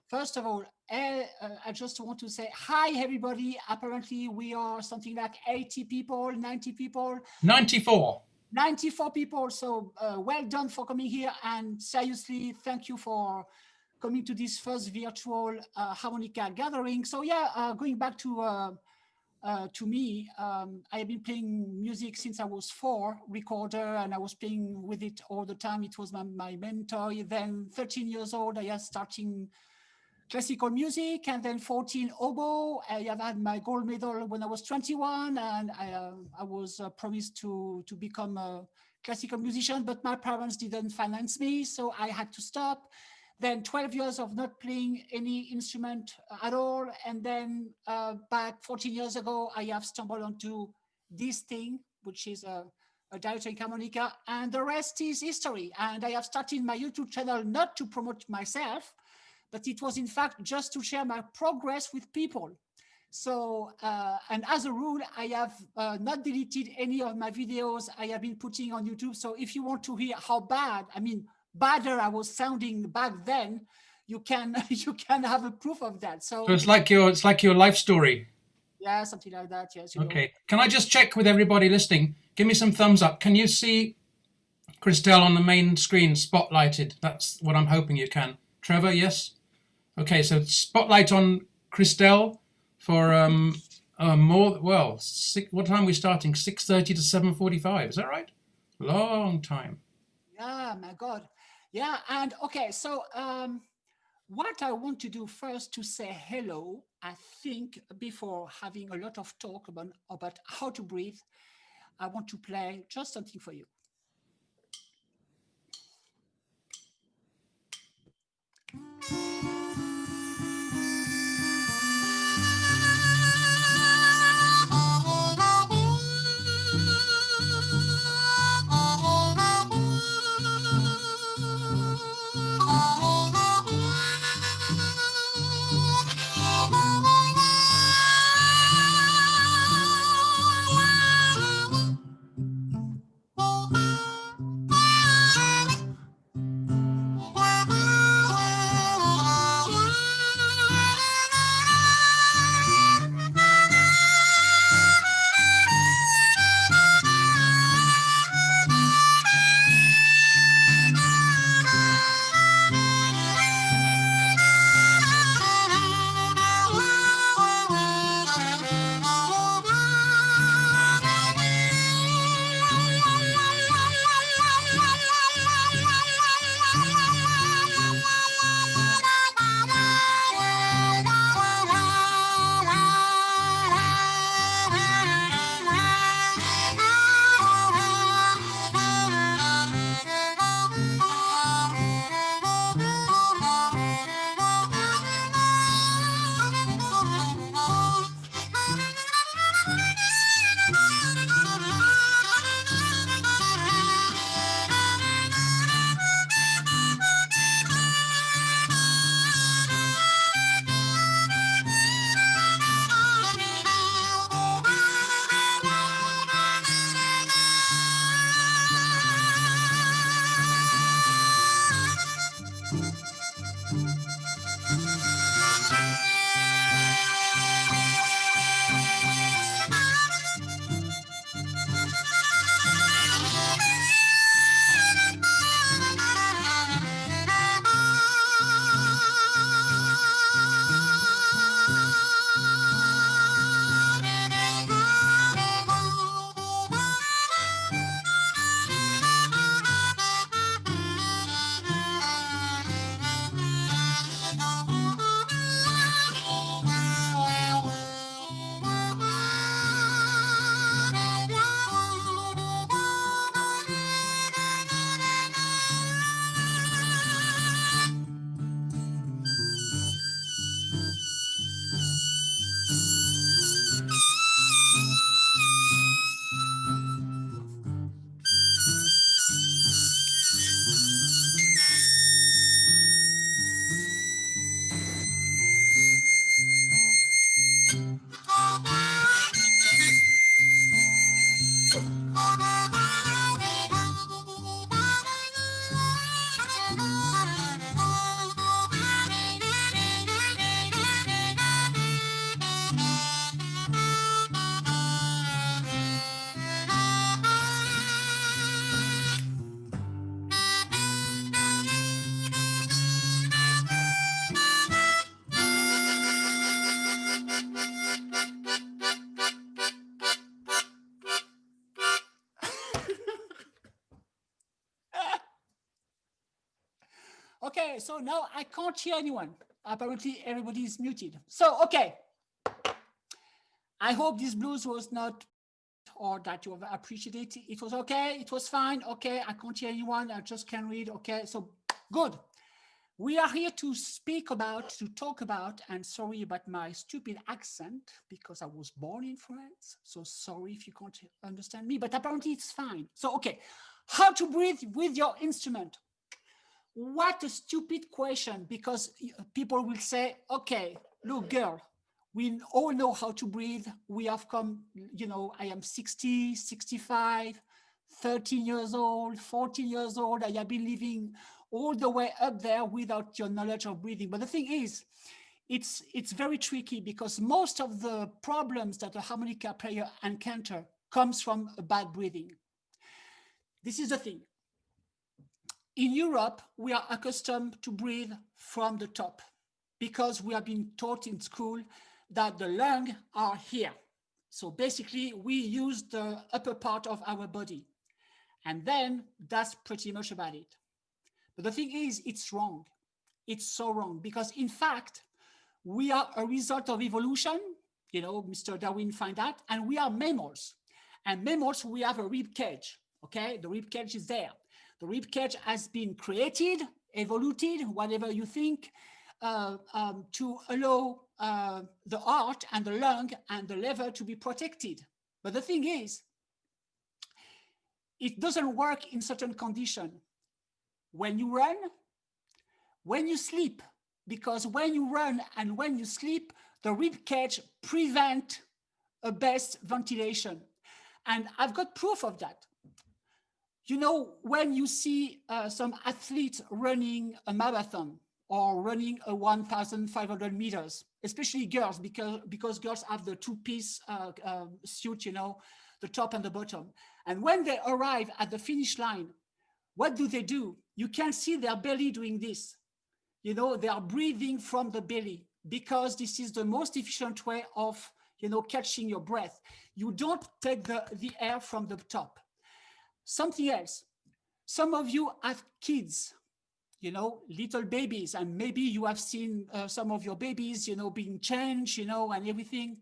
first of all, I just want to say hi, everybody. Apparently, we are something like 80 people, 90 people. 94. 94 people. So well done for coming here. And seriously, thank you for coming to this first virtual harmonica gathering. So yeah, going back to me, I have been playing music since I was 4, recorder, and I was playing with it all the time. It was my mentor. Then 13 years old, I was starting classical music, and then 14 oboe. I have had my gold medal when I was 21, and I was promised to become a classical musician, but my parents didn't finance me, so I had to stop. Then 12 years of not playing any instrument at all. And then back 14 years ago, I have stumbled onto this thing, which is a diatonic harmonica, and the rest is history. And I have started my YouTube channel not to promote myself, but it was in fact just to share my progress with people. So, and as a rule, I have not deleted any of my videos I have been putting on YouTube. So if you want to hear how bad, I mean, badder I was sounding back then, you can have a proof of that. So it's like your life story. Yeah, something like that. Yes. Okay. Can I just check with everybody listening? Give me some thumbs up. Can you see Christelle on the main screen spotlighted? That's what I'm hoping you can. Trevor, yes. Okay. So spotlight on Christelle for what time are we starting? 6:30 to 7:45. Is that right? Long time. Yeah, my God. Yeah, and okay, so what I want to do first to say hello, I think before having a lot of talk about how to breathe, I want to play just something for you. Okay, so now I can't hear anyone. Apparently everybody is muted. So, okay. I hope this blues was not, or that you have appreciated it. It was okay, it was fine. Okay, I can't hear anyone, I just can read. Okay, so good. We are here to speak about, to talk about, and sorry about my stupid accent because I was born in France. So sorry if you can't understand me, but apparently it's fine. So, okay, how to breathe with your instrument. What a stupid question, because people will say, okay, look, girl, we all know how to breathe. We have come, you know, I am 60, 65, 13 years old, 14 years old. I have been living all the way up there without your knowledge of breathing. But the thing is, it's very tricky because most of the problems that a harmonica player encounter comes from a bad breathing. This is the thing. In Europe, we are accustomed to breathe from the top because we have been taught in school that the lungs are here. So basically, we use the upper part of our body. And then that's pretty much about it. But the thing is, it's wrong. It's so wrong because, in fact, we are a result of evolution. You know, Mr. Darwin found that. And we are mammals. And mammals, we have a rib cage. Okay, the rib cage is there. The rib cage has been created, evolved, whatever you think, to allow the heart and the lung and the liver to be protected. But the thing is, it doesn't work in certain conditions. When you run, when you sleep, because when you run and when you sleep, the rib cage prevents a best ventilation. And I've got proof of that. You know, when you see some athletes running a marathon or running a 1,500 meters, especially girls, because girls have the two-piece suit, you know, the top and the bottom. And when they arrive at the finish line, what do? You can see their belly doing this. You know, they are breathing from the belly because this is the most efficient way of, you know, catching your breath. You don't take the air from the top. Something else, some of you have kids, you know, little babies, and maybe you have seen some of your babies, you know, being changed, you know, and everything.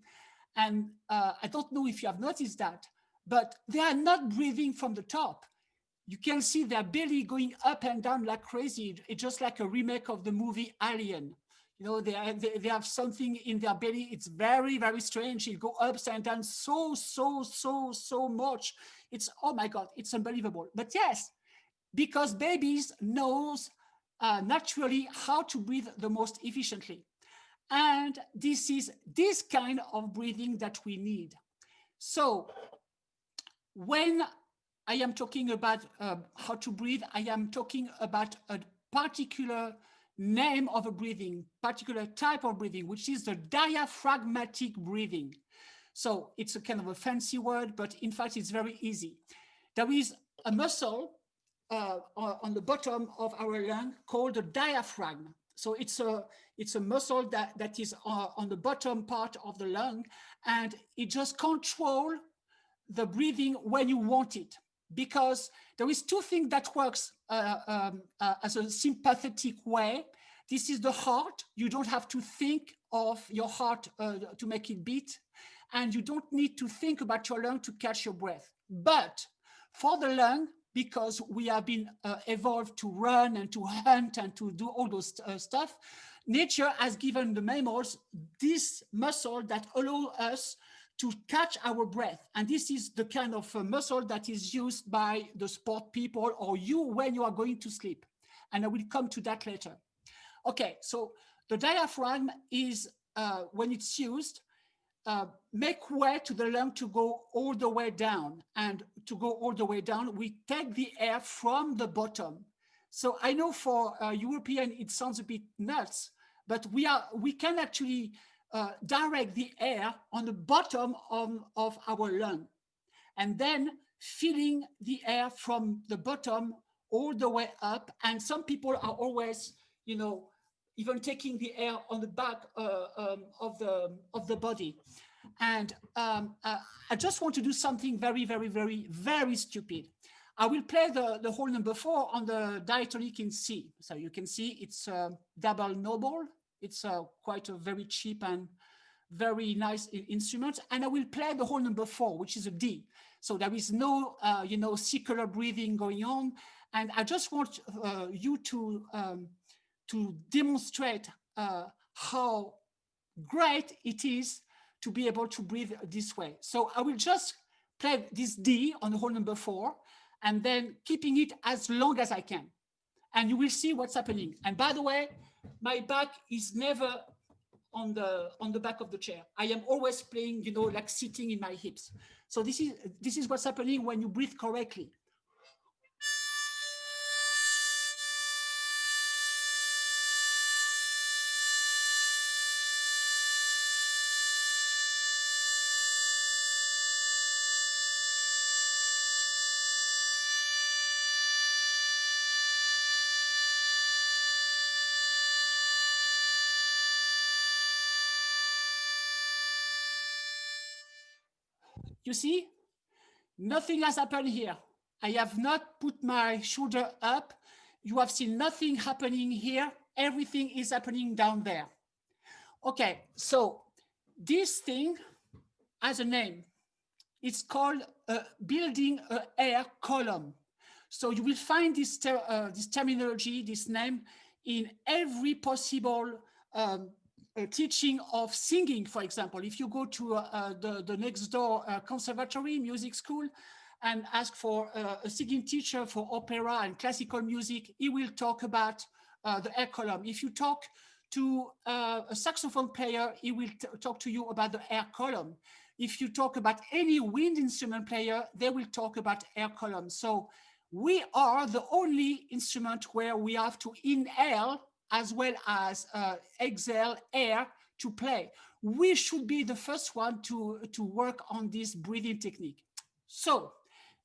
And I don't know if you have noticed that, but they are not breathing from the top. You can see their belly going up and down like crazy. It's just like a remake of the movie Alien. You know, they have something in their belly. It's very, very strange. It goes up and down so much. It's, oh my God, it's unbelievable. But yes, because babies knows naturally how to breathe the most efficiently. And this is this kind of breathing that we need. So when I am talking about how to breathe, I am talking about a particular name of a breathing, particular type of breathing, which is the diaphragmatic breathing. So it's a kind of a fancy word, but in fact, it's very easy. There is a muscle on the bottom of our lung called the diaphragm. So it's a muscle that is on the bottom part of the lung, and it just controls the breathing when you want it. Because there is two things that works as a sympathetic way. This is the heart. You don't have to think of your heart to make it beat. And you don't need to think about your lung to catch your breath. But for the lung, because we have been evolved to run and to hunt and to do all those stuff, nature has given the mammals this muscle that allows us to catch our breath. And this is the kind of muscle that is used by the sport people or you when you are going to sleep. And I will come to that later. Okay, so the diaphragm is, when it's used, make way to the lung to go all the way down. And to go all the way down, we take the air from the bottom. So I know for European, it sounds a bit nuts, but we can actually direct the air on the bottom of our lung, and then filling the air from the bottom all the way up. And some people are always, you know, even taking the air on the back of the body. And I just want to do something very, very, very, very stupid. I will play the whole number 4 on the diatonic in C. So you can see it's a double noble. It's quite a very cheap and very nice instrument. And I will play the whole number 4, which is a D. So there is no, circular breathing going on. And I just want you to demonstrate how great it is to be able to breathe this way. So I will just play this D on the whole number 4, and then keeping it as long as I can. And you will see what's happening. And by the way, my back is never on the back of the chair. I am always playing, like sitting in my hips. So this is what's happening when you breathe correctly. You see, nothing has happened here. I have not put my shoulder up. You have seen nothing happening here. Everything is happening down there. Okay, so this thing has a name. It's called building an air column. So you will find this terminology, this name, in every possible teaching of singing, for example. If you go to the next door conservatory, music school, and ask for a singing teacher for opera and classical music, he will talk about the air column. If you talk to a saxophone player, he will talk to you about the air column. If you talk about any wind instrument player, they will talk about air column. So we are the only instrument where we have to inhale as well as exhale air to play. We should be the first one to work on this breathing technique. So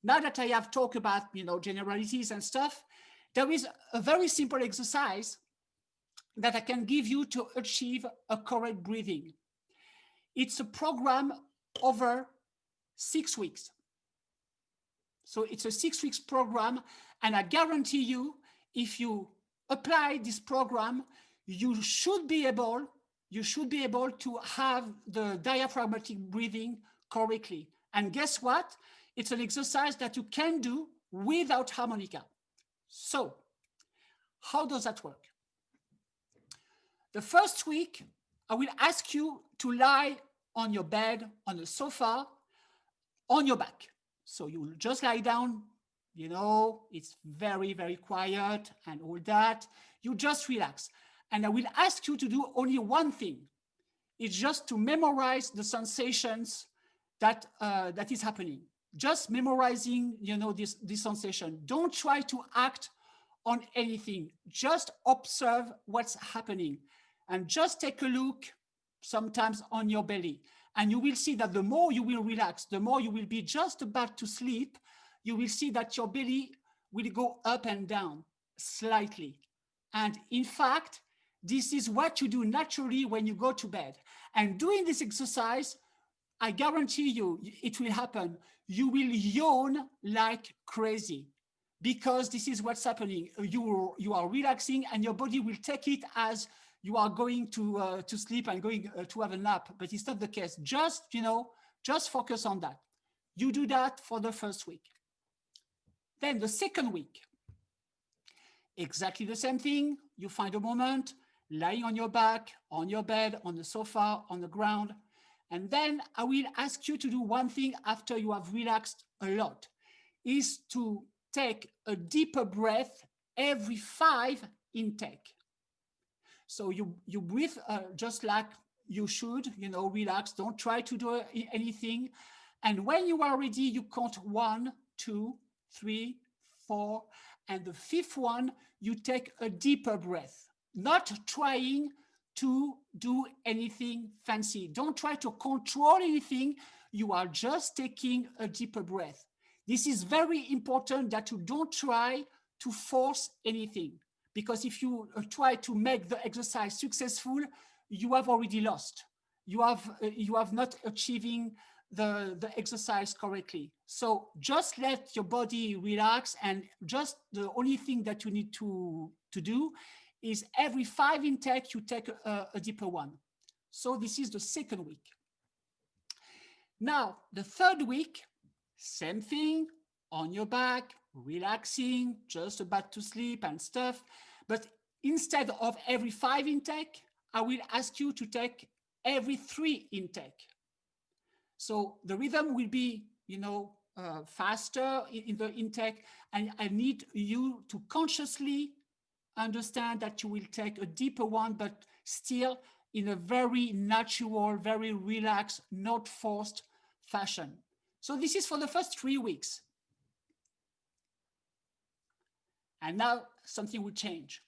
now that I have talked about generalities and stuff, there is a very simple exercise that I can give you to achieve a correct breathing. It's a program over 6 weeks. So it's a 6 weeks program, and I guarantee you, if you apply this program, you should be able to have the diaphragmatic breathing correctly. And guess what? It's an exercise that you can do without harmonica. So how does that work? The first week, I will ask you to lie on your bed, on the sofa, on your back. So you will just lie down, it's very, very quiet and all that. You just relax. And I will ask you to do only one thing. It's just to memorize the sensations that is happening. Just memorizing, this sensation. Don't try to act on anything. Just observe what's happening. And just take a look sometimes on your belly. And you will see that the more you will relax, the more you will be just about to sleep, you will see that your belly will go up and down slightly. And in fact, this is what you do naturally when you go to bed. And doing this exercise, I guarantee you, it will happen. You will yawn like crazy because this is what's happening. You are relaxing and your body will take it as you are going to sleep and going to have a nap, but it's not the case. Just focus on that. You do that for the first week. Then the second week, exactly the same thing. You find a moment, lying on your back, on your bed, on the sofa, on the ground. And then I will ask you to do one thing after you have relaxed a lot, is to take a deeper breath every 5 intake. So you breathe just like you should, relax. Don't try to do anything. And when you are ready, you count 1, 2, 3, 4. And the 5th one, you take a deeper breath, not trying to do anything fancy. Don't try to control anything. You are just taking a deeper breath. This is very important that you don't try to force anything. Because if you try to make the exercise successful, you have already lost. You have not achieving the exercise correctly. So just let your body relax, and just the only thing that you need to do is every 5 intake, you take a deeper one. So this is the second week. Now, the third week, same thing, on your back, relaxing, just about to sleep and stuff. But instead of every 5 intake, I will ask you to take every 3 intake. So the rhythm will be, faster in the intake, and I need you to consciously understand that you will take a deeper one, but still in a very natural, very relaxed, not forced fashion. So this is for the first 3 weeks. And now something will change.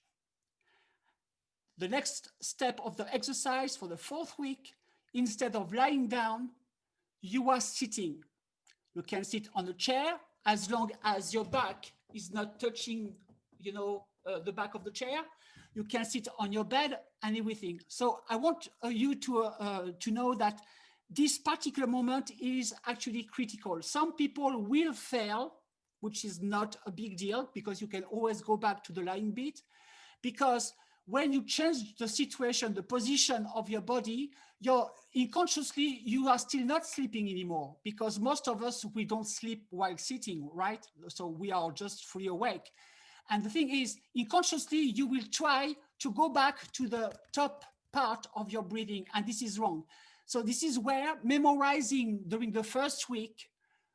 The next step of the exercise for the 4th week, instead of lying down, you are sitting. You can sit on a chair as long as your back is not touching, the back of the chair. You can sit on your bed and everything. So I want you to know that this particular moment is actually critical. Some people will fail, which is not a big deal, because you can always go back to the lying beat. Because when you change the situation, the position of your body, unconsciously, you are still not sleeping anymore, because most of us, we don't sleep while sitting, right? So we are just fully awake. And the thing is, unconsciously, you will try to go back to the top part of your breathing, and this is wrong. So this is where memorizing during the first week,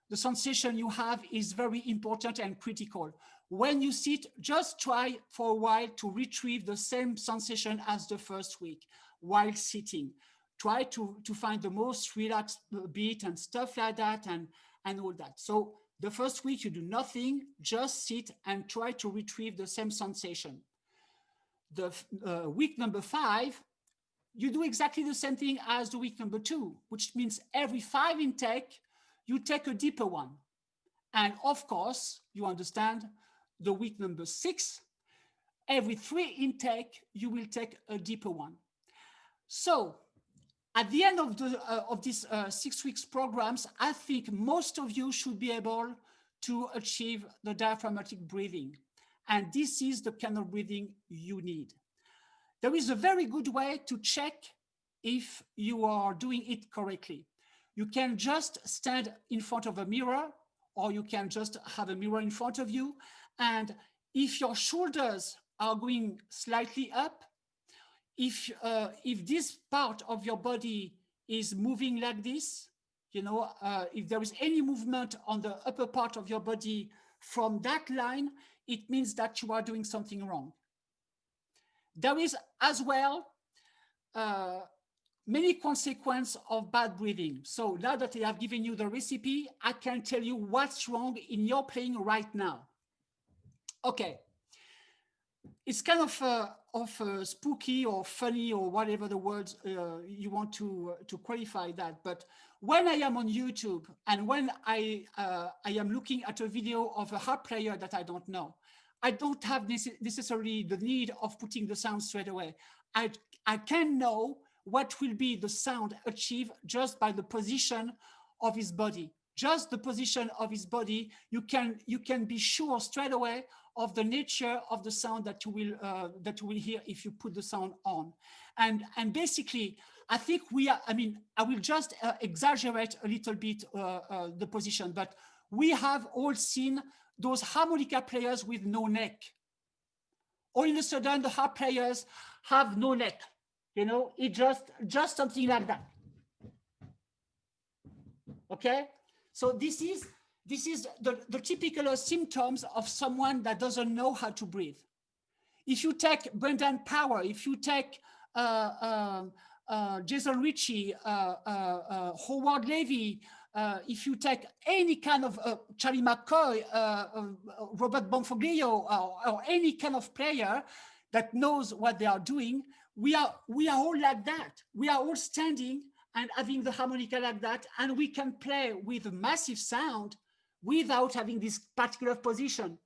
the sensation you have is very important and critical. When you sit, just try for a while to retrieve the same sensation as the first week while sitting. Try to find the most relaxed beat and stuff like that, and all that. So the first week, you do nothing, just sit and try to retrieve the same sensation. The week number 5, you do exactly the same thing as the week number 2, which means every 5 intake, you take a deeper one. And of course, you understand, the week number 6, every 3 intake, you will take a deeper one. So at the end of these 6 weeks programs, I think most of you should be able to achieve the diaphragmatic breathing. And this is the kind of breathing you need. There is a very good way to check if you are doing it correctly. You can just stand in front of a mirror, or you can just have a mirror in front of you. And if your shoulders are going slightly up, if this part of your body is moving like this, if there is any movement on the upper part of your body from that line, it means that you are doing something wrong. There is as well many consequences of bad breathing. So now that I have given you the recipe, I can tell you what's wrong in your playing right now. Okay, it's kind of spooky or funny or whatever the words you want to qualify that. But when I am on YouTube and when I am looking at a video of a harp player that I don't know, I don't have necessarily the need of putting the sound straight away. I can know what will be the sound achieved just by the position of his body. Just the position of his body, you can be sure straight away of the nature of the sound that you will hear if you put the sound on. And basically, I think I will just exaggerate a little bit the position, but we have all seen those harmonica players with no neck. All of a sudden, the harp players have no neck. It just something like that. Okay, so this is the typical symptoms of someone that doesn't know how to breathe. If you take Brendan Power, if you take Jason Ritchie, Howard Levy, if you take any kind of Charlie McCoy, Robert Bonfoglio, or any kind of player that knows what they are doing, we are all like that. We are all standing and having the harmonica like that, and we can play with a massive sound without having this particular position.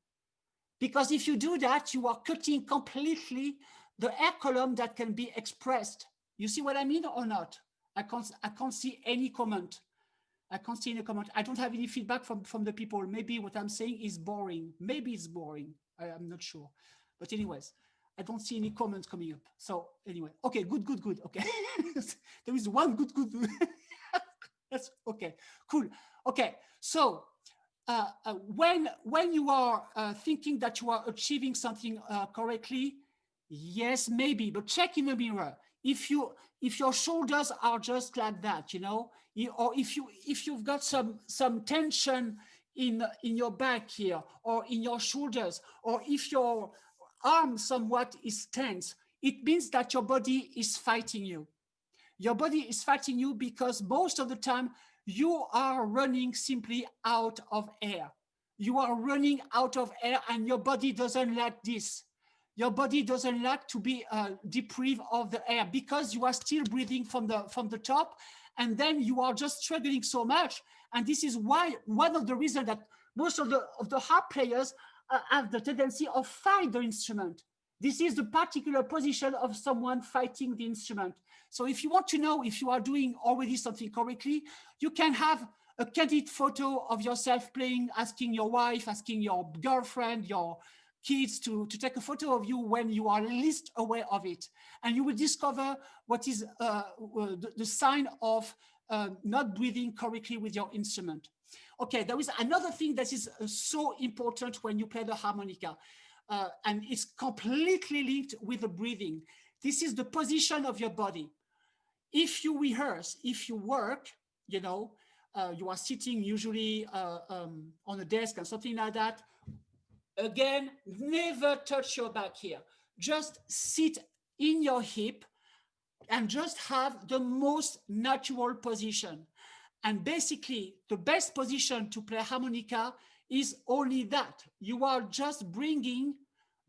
Because if you do that, you are cutting completely the air column that can be expressed. You see what I mean or not? I can't see any comment. I can't see any comment. I don't have any feedback from the people. Maybe what I'm saying is boring. Maybe it's boring. I'm not sure. But anyways, I don't see any comments coming up. So anyway, okay, good. Okay, there is one good. That's okay, cool. Okay, so when you are thinking that you are achieving something correctly, yes, maybe, but check in the mirror. If your shoulders are just like that, or if you've got some tension in your back here, or in your shoulders, or if your arm somewhat is tense, it means that your body is fighting you. Your body is fighting you because most of the time you are running simply out of air. You are running out of air, and your body doesn't like this. Your body doesn't like to be deprived of the air because you are still breathing from the top, and then you are just struggling so much. And this is why one of the reasons that most of the harp players have the tendency of fight the instrument. This is the particular position of someone fighting the instrument. So if you want to know if you are doing already something correctly, you can have a candid photo of yourself playing, asking your wife, asking your girlfriend, your kids to take a photo of you when you are least aware of it. And you will discover what is the sign of not breathing correctly with your instrument. Okay, there is another thing that is so important when you play the harmonica. And it's completely linked with the breathing. This is the position of your body. If you rehearse, if you work, you are sitting usually on a desk and something like that. Again, never touch your back here. Just sit in your hip and just have the most natural position. And basically, the best position to play harmonica is only that. You are just bringing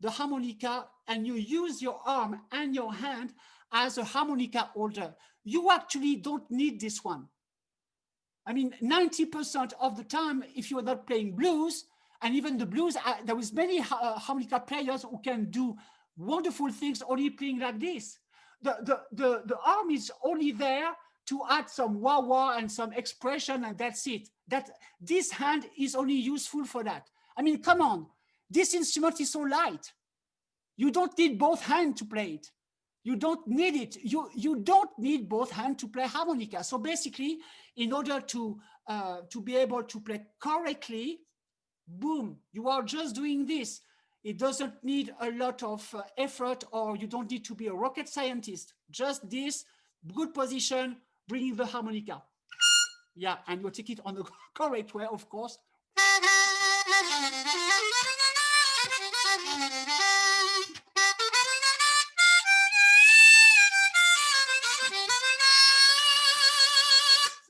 the harmonica and you use your arm and your hand as a harmonica holder. You actually don't need this one. I mean, 90% of the time, if you are not playing blues, and even the blues, there is many harmonica players who can do wonderful things only playing like this. The arm is only there to add some wah-wah and some expression, and that's it. This hand is only useful for that. I mean, come on. This instrument is so light. You don't need both hands to play it. You don't need it. You don't need both hands to play harmonica. So basically, in order to be able to play correctly, boom, you are just doing this. It doesn't need a lot of effort, or you don't need to be a rocket scientist. Just this good position, bringing the harmonica. Yeah, and you take it on the correct way, of course.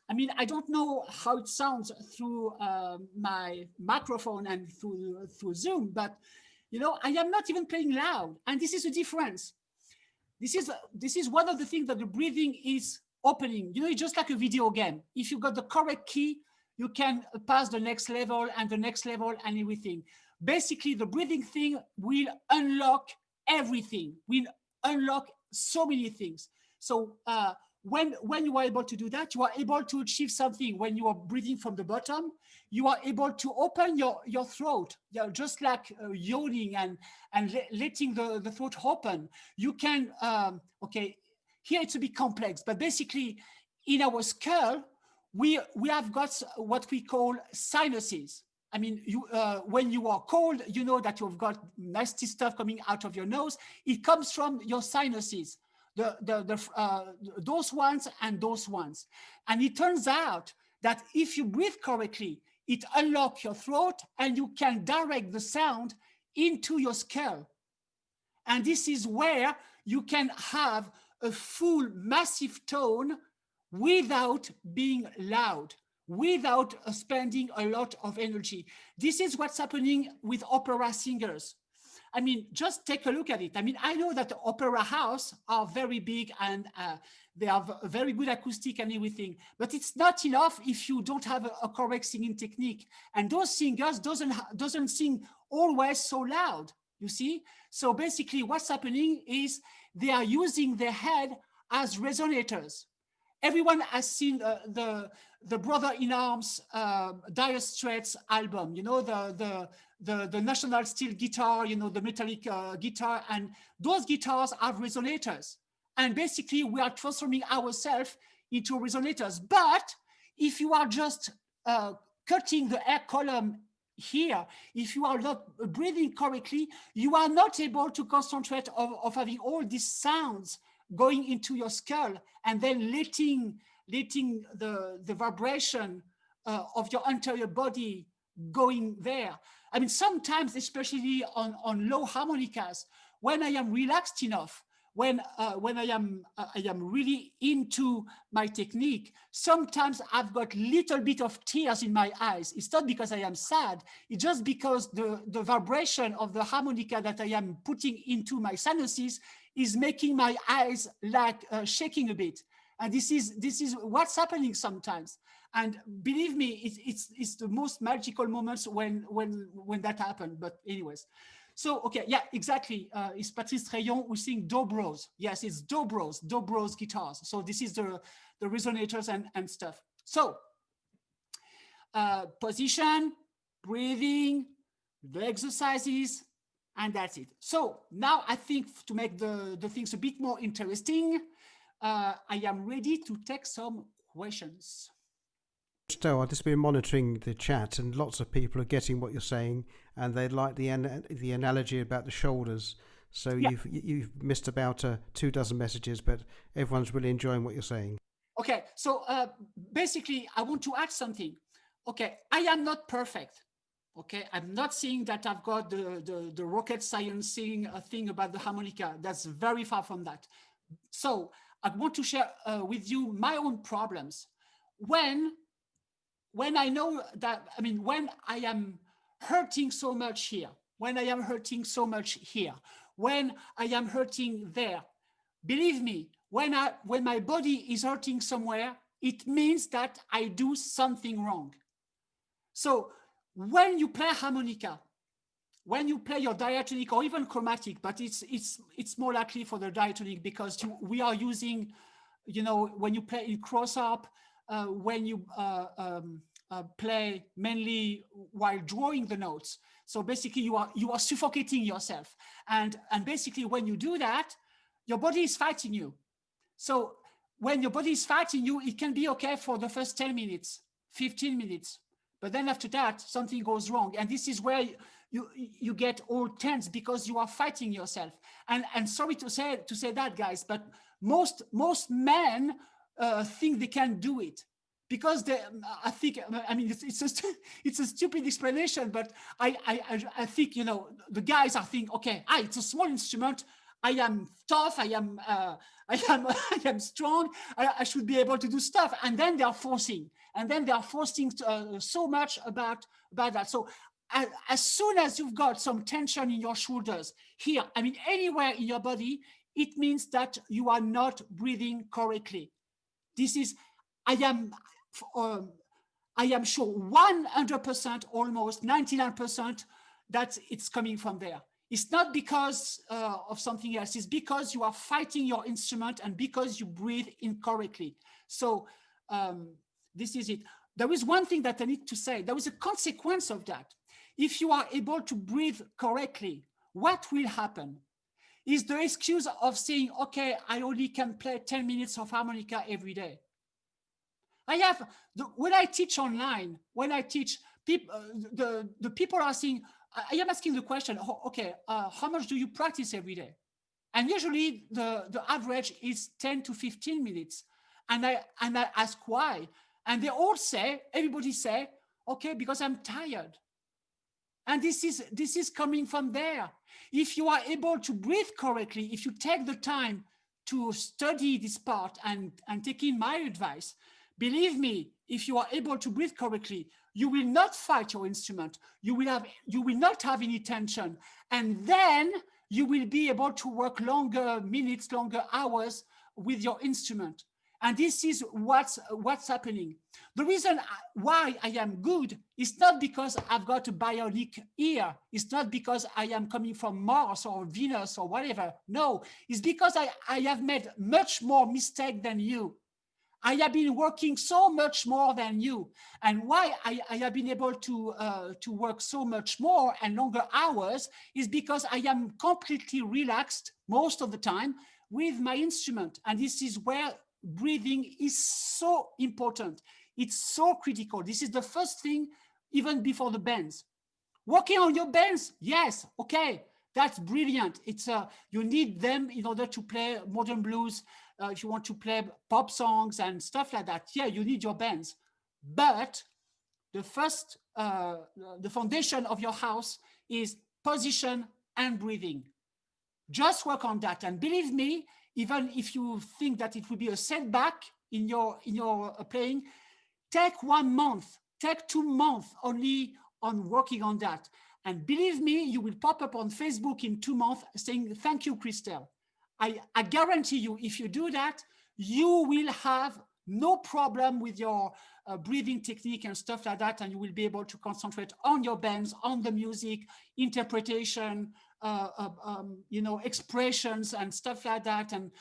I mean, I don't know how it sounds through my microphone and through Zoom, but I am not even playing loud, and this is a difference. This is one of the things that the breathing is opening. It's just like a video game. If you got the correct key, you can pass the next level and the next level and everything. Basically, the breathing thing will unlock everything. Will unlock so many things. So when you are able to do that, you are able to achieve something. When you are breathing from the bottom, you are able to open your throat, just like yawning and letting the throat open. You can, okay, here it's a bit complex, but basically in our skull, we have got what we call sinuses. I mean, when you are cold, you know that you've got nasty stuff coming out of your nose. It comes from your sinuses. Those ones and those ones. And it turns out that if you breathe correctly, it unlocks your throat and you can direct the sound into your skull. And this is where you can have a full massive tone without being loud, without spending a lot of energy. This is what's happening with opera singers. I mean, just take a look at it. I mean, I know that the opera house are very big and they have a very good acoustic and everything, but it's not enough if you don't have a correct singing technique. And those singers doesn't sing always so loud, you see? So basically what's happening is they are using their head as resonators. Everyone has seen the Brother in Arms Dire Straits album, you know, the national steel guitar, you know, the metallic guitar, and those guitars have resonators. And basically we are transforming ourselves into resonators. But if you are just cutting the air column here, if you are not breathing correctly, you are not able to concentrate of having all these sounds going into your skull and then letting the vibration of your entire body going there. I mean, sometimes, especially on low harmonicas, when I am relaxed enough, when I am really into my technique, sometimes I've got little bit of tears in my eyes. It's not because I am sad, it's just because the vibration of the harmonica that I am putting into my sinuses is making my eyes like shaking a bit. And this is what's happening sometimes. And believe me, it's the most magical moments when that happened. But anyways. So, okay, yeah, exactly. It's Patrice Rayon who sing Dobros. Yes, it's Dobros guitars. So this is the resonators and stuff. So, position, breathing, the exercises, and that's it. So now I think to make the things a bit more interesting, I am ready to take some questions. Christelle, I've just been monitoring the chat, and lots of people are getting what you're saying, and they like the analogy about the shoulders. So yeah. You've missed about 24 messages, but everyone's really enjoying what you're saying. Okay, so basically, I want to add something. Okay, I am not perfect. Okay, I'm not saying that I've got the rocket science thing about the harmonica. That's very far from that. So I want to share with you my own problems. When I know that, I mean, when I am hurting so much here, when I am hurting so much here, when I am hurting there, believe me, when my body is hurting somewhere, it means that I do something wrong. So when you play harmonica, when you play your diatonic or even chromatic, but it's more likely for the diatonic because we are using, you know, when you play in cross harp, when you play mainly while drawing the notes. So basically you are suffocating yourself. And basically when you do that, your body is fighting you. So when your body is fighting you, it can be okay for the first 10 minutes, 15 minutes. But then after that, something goes wrong. And this is where you get all tense because you are fighting yourself. And sorry to say that, guys, but most men think they can do it because I think, I mean, it's a stupid explanation, but I think, you know, the guys are thinking, okay, it's a small instrument. I am tough. I am strong. I should be able to do stuff. And then they are forcing. And then they are forcing so much about that. So as soon as you've got some tension in your shoulders here, I mean, anywhere in your body, it means that you are not breathing correctly. This is, I am sure 100%, almost 99% that it's coming from there. It's not because of something else. It's because you are fighting your instrument and because you breathe incorrectly. So this is it. There is one thing that I need to say. There is a consequence of that. If you are able to breathe correctly, what will happen? Is the excuse of saying, okay, I only can play 10 minutes of harmonica every day. When I teach online, when I teach, the people are saying, I am asking the question, okay, how much do you practice every day? And usually the average is 10 to 15 minutes. And I ask why. And they all say, everybody say, okay, because I'm tired. And this is coming from there. If you are able to breathe correctly, if you take the time to study this part and take in my advice, believe me, if you are able to breathe correctly, you will not fight your instrument. You will not have any tension. And then you will be able to work longer minutes, longer hours with your instrument. And this is what's happening. The reason why I am good is not because I've got a bionic ear. It's not because I am coming from Mars or Venus or whatever. No, it's because I have made much more mistake than you. I have been working so much more than you. And why I have been able to work so much more and longer hours is because I am completely relaxed most of the time with my instrument. And this is where breathing is so important. It's so critical. This is the first thing, even before the bends. Working on your bends, yes, okay, that's brilliant. It's you need them in order to play modern blues. If you want to play pop songs and stuff like that, yeah, you need your bends. But the first, the foundation of your house is position and breathing. Just work on that, and believe me, even if you think that it will be a setback in your playing, take 1 month, take 2 months only on working on that. And believe me, you will pop up on Facebook in 2 months saying, thank you, Christelle. I guarantee you, if you do that, you will have no problem with your breathing technique and stuff like that, and you will be able to concentrate on your bends, on the music, interpretation, expressions and stuff like that, and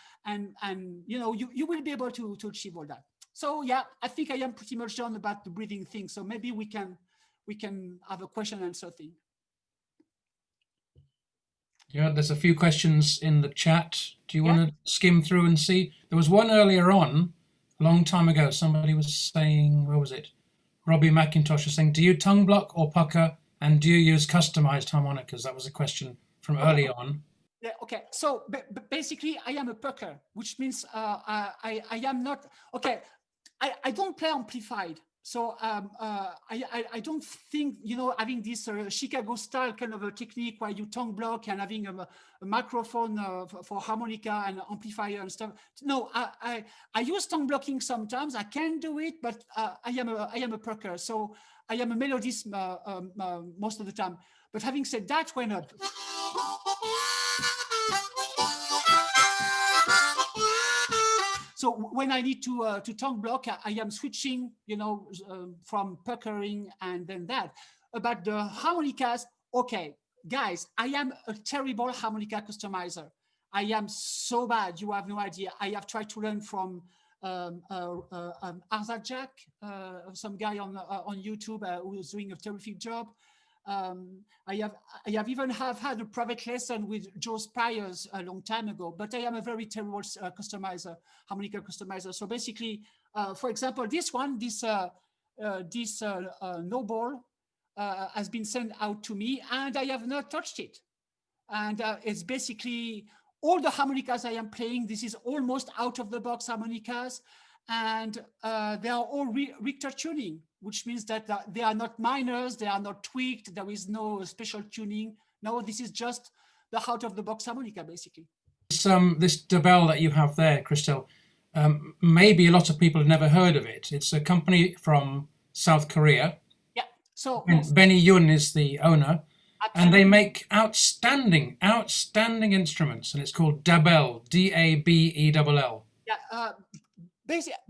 you will be able to achieve all that. So yeah, I think I am pretty much done about the breathing thing. So maybe we can have a question and answer thing. Yeah, there's a few questions in the chat. Do you want to skim through and see? There was one earlier on, a long time ago. Somebody was saying, where was it? Robbie McIntosh was saying, do you tongue block or pucker? And do you use customized harmonicas? That was a question from early on. Yeah, okay. So basically, I am a pucker, which means I am not, okay, I don't play amplified. So I don't think, having this Chicago style kind of a technique where you tongue block and having a microphone for harmonica and amplifier and stuff. No, I use tongue blocking sometimes. I can do it, but I am a pucker. So I am a melodist most of the time. But having said that, when so when I need to tongue block, I am switching, from puckering and then that. About the harmonicas, okay, guys, I am a terrible harmonica customizer. I am so bad, you have no idea. I have tried to learn from Arza Jack, some guy on YouTube who is doing a terrific job. I have even had a private lesson with Joe Spires a long time ago, but I am a very terrible customizer, harmonica customizer. So basically, for example, this Noble has been sent out to me, and I have not touched it. And it's basically all the harmonicas I am playing. This is almost out of the box harmonicas, and they are all Richter tuning, which means that they are not minors, they are not tweaked, there is no special tuning. No, this is just the out of the box harmonica, basically. This DeBell that you have there, Christelle, maybe a lot of people have never heard of it. It's a company from South Korea. Yeah. So Benny Yun is the owner. Absolutely. And they make outstanding instruments, and it's called DeBell, D-A-B-E-L-L. Yeah.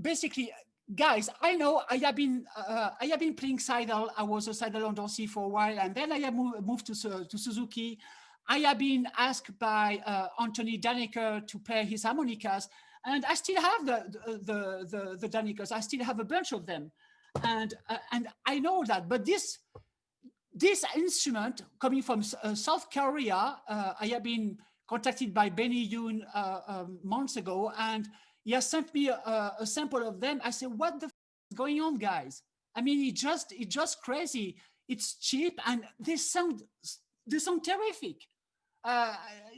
Basically, guys, I know I have been playing Seidel. I was a Seidel endorsee for a while, and then I have moved to Suzuki. I have been asked by Anthony Daneker to play his harmonicas, and I still have the Danekers. I still have a bunch of them, and I know that. But this instrument coming from South Korea, I have been contacted by Benny Yoon months ago, and he has sent me a sample of them. I said, what the f is going on, guys? I mean, it's just crazy. It's cheap, and they sound terrific.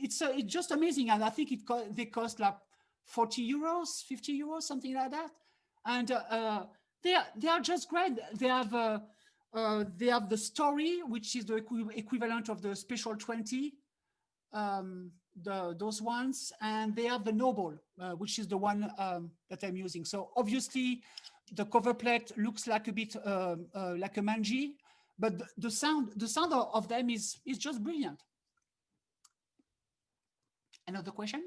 It's just amazing, and I think they cost like 40 euros, 50 euros, something like that. And they are just great. They have the Story, which is the equivalent of the Special 20. Those ones, and they have the Noble, which is the one that I'm using. So obviously the cover plate looks like a bit like a Manji, but the sound of them is just brilliant. Another question?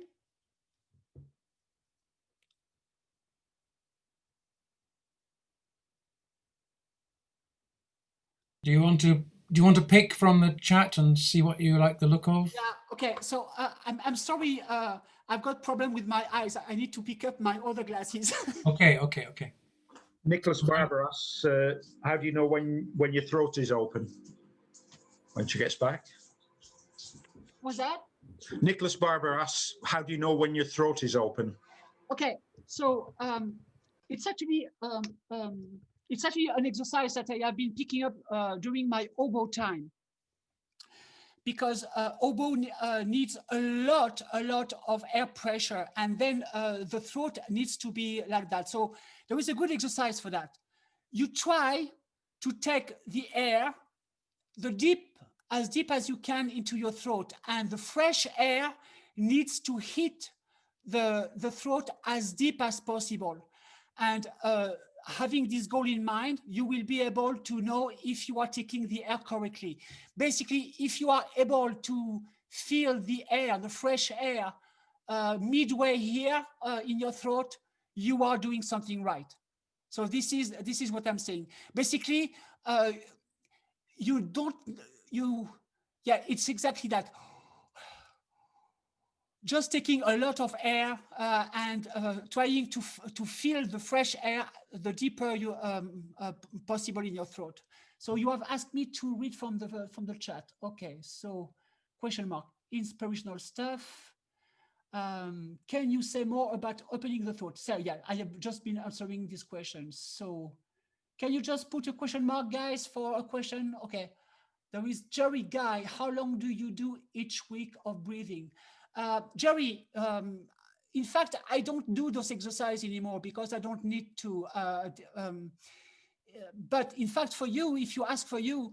Do you want to pick from the chat and see what you like the look of? Yeah. Okay. So I'm sorry. I've got problem with my eyes. I need to pick up my other glasses. Okay. Nicholas Barber asks, how do you know when your throat is open? When she gets back. Was that? Nicholas Barber asks, how do you know when your throat is open? Okay, so it's actually an exercise that I have been picking up during my oboe time, because oboe needs a lot of air pressure, and then the throat needs to be like that. So there is a good exercise for that. You try to take the air, as deep as you can into your throat, and the fresh air needs to hit the throat as deep as possible. And having this goal in mind, you will be able to know if you are taking the air correctly. Basically, if you are able to feel the air, the fresh air, midway here in your throat, you are doing something right. So this is what I'm saying. Basically, it's exactly that. Just taking a lot of air and trying to feel the fresh air, the deeper you possible in your throat. So you have asked me to read from the chat. Okay, so question mark, inspirational stuff. Can you say more about opening the throat? So yeah, I have just been answering these questions. So can you just put a question mark, guys, for a question? Okay. There is Jerry Guy. How long do you do each week of breathing? Jerry, in fact, I don't do those exercises anymore because I don't need to. But in fact, for you, if you ask for you,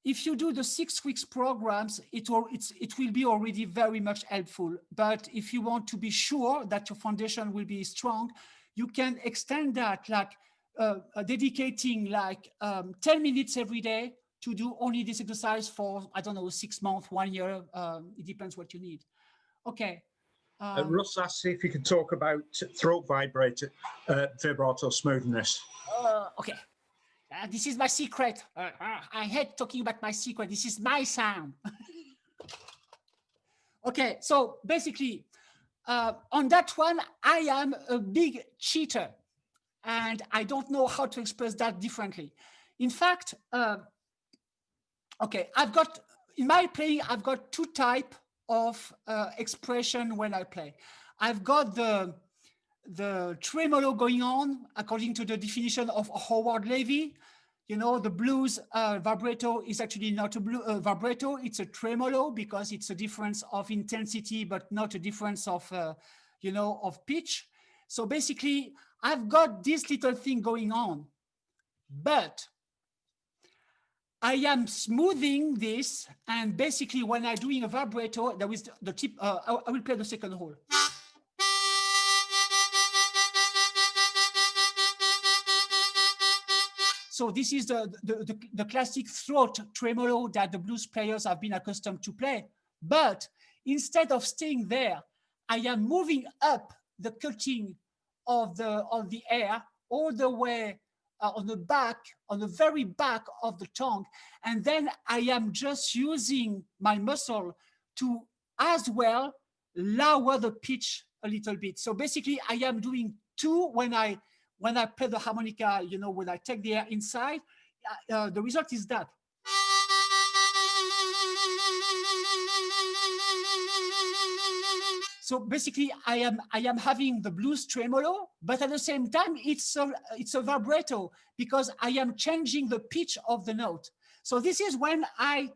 if you do the 6 weeks programs, it will be already very much helpful. But if you want to be sure that your foundation will be strong, you can extend that, like dedicating like 10 minutes every day to do only this exercise for, I don't know, 6 months, 1 year. It depends what you need. Okay. Russ asks if you can talk about throat vibrato smoothness. Okay. This is my secret. I hate talking about my secret. This is my sound. Okay, so basically, on that one, I am a big cheater, and I don't know how to express that differently. In fact, okay, in my playing, I've got 2 types of expression when I play. I've got the tremolo going on according to the definition of Howard Levy. You know, the blues vibrato is actually not a vibrato, it's a tremolo because it's a difference of intensity, but not a difference of, of pitch. So basically, I've got this little thing going on, but I am smoothing this, and basically when I'm doing a vibrato, there is the tip, I will play the second hole. So this is the classic throat tremolo that the blues players have been accustomed to play. But instead of staying there, I am moving up the cutting of the air all the way on the very back of the tongue. And then I am just using my muscle to as well lower the pitch a little bit. So basically I am doing 2 when I play the harmonica, when I take the air inside, the result is that. So basically, I am having the blues tremolo, but at the same time, it's a vibrato because I am changing the pitch of the note. So this is when I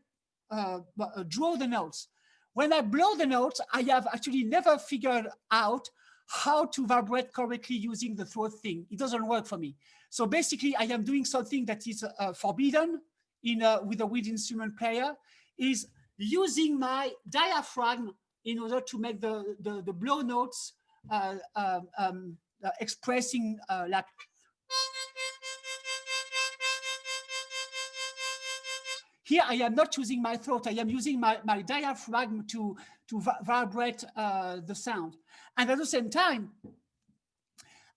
draw the notes. When I blow the notes, I have actually never figured out how to vibrate correctly using the throat thing. It doesn't work for me. So basically, I am doing something that is forbidden with a wind instrument player, is using my diaphragm in order to make the blow notes expressing like. Here, I am not using my throat. I am using my diaphragm to vibrate the sound. And at the same time,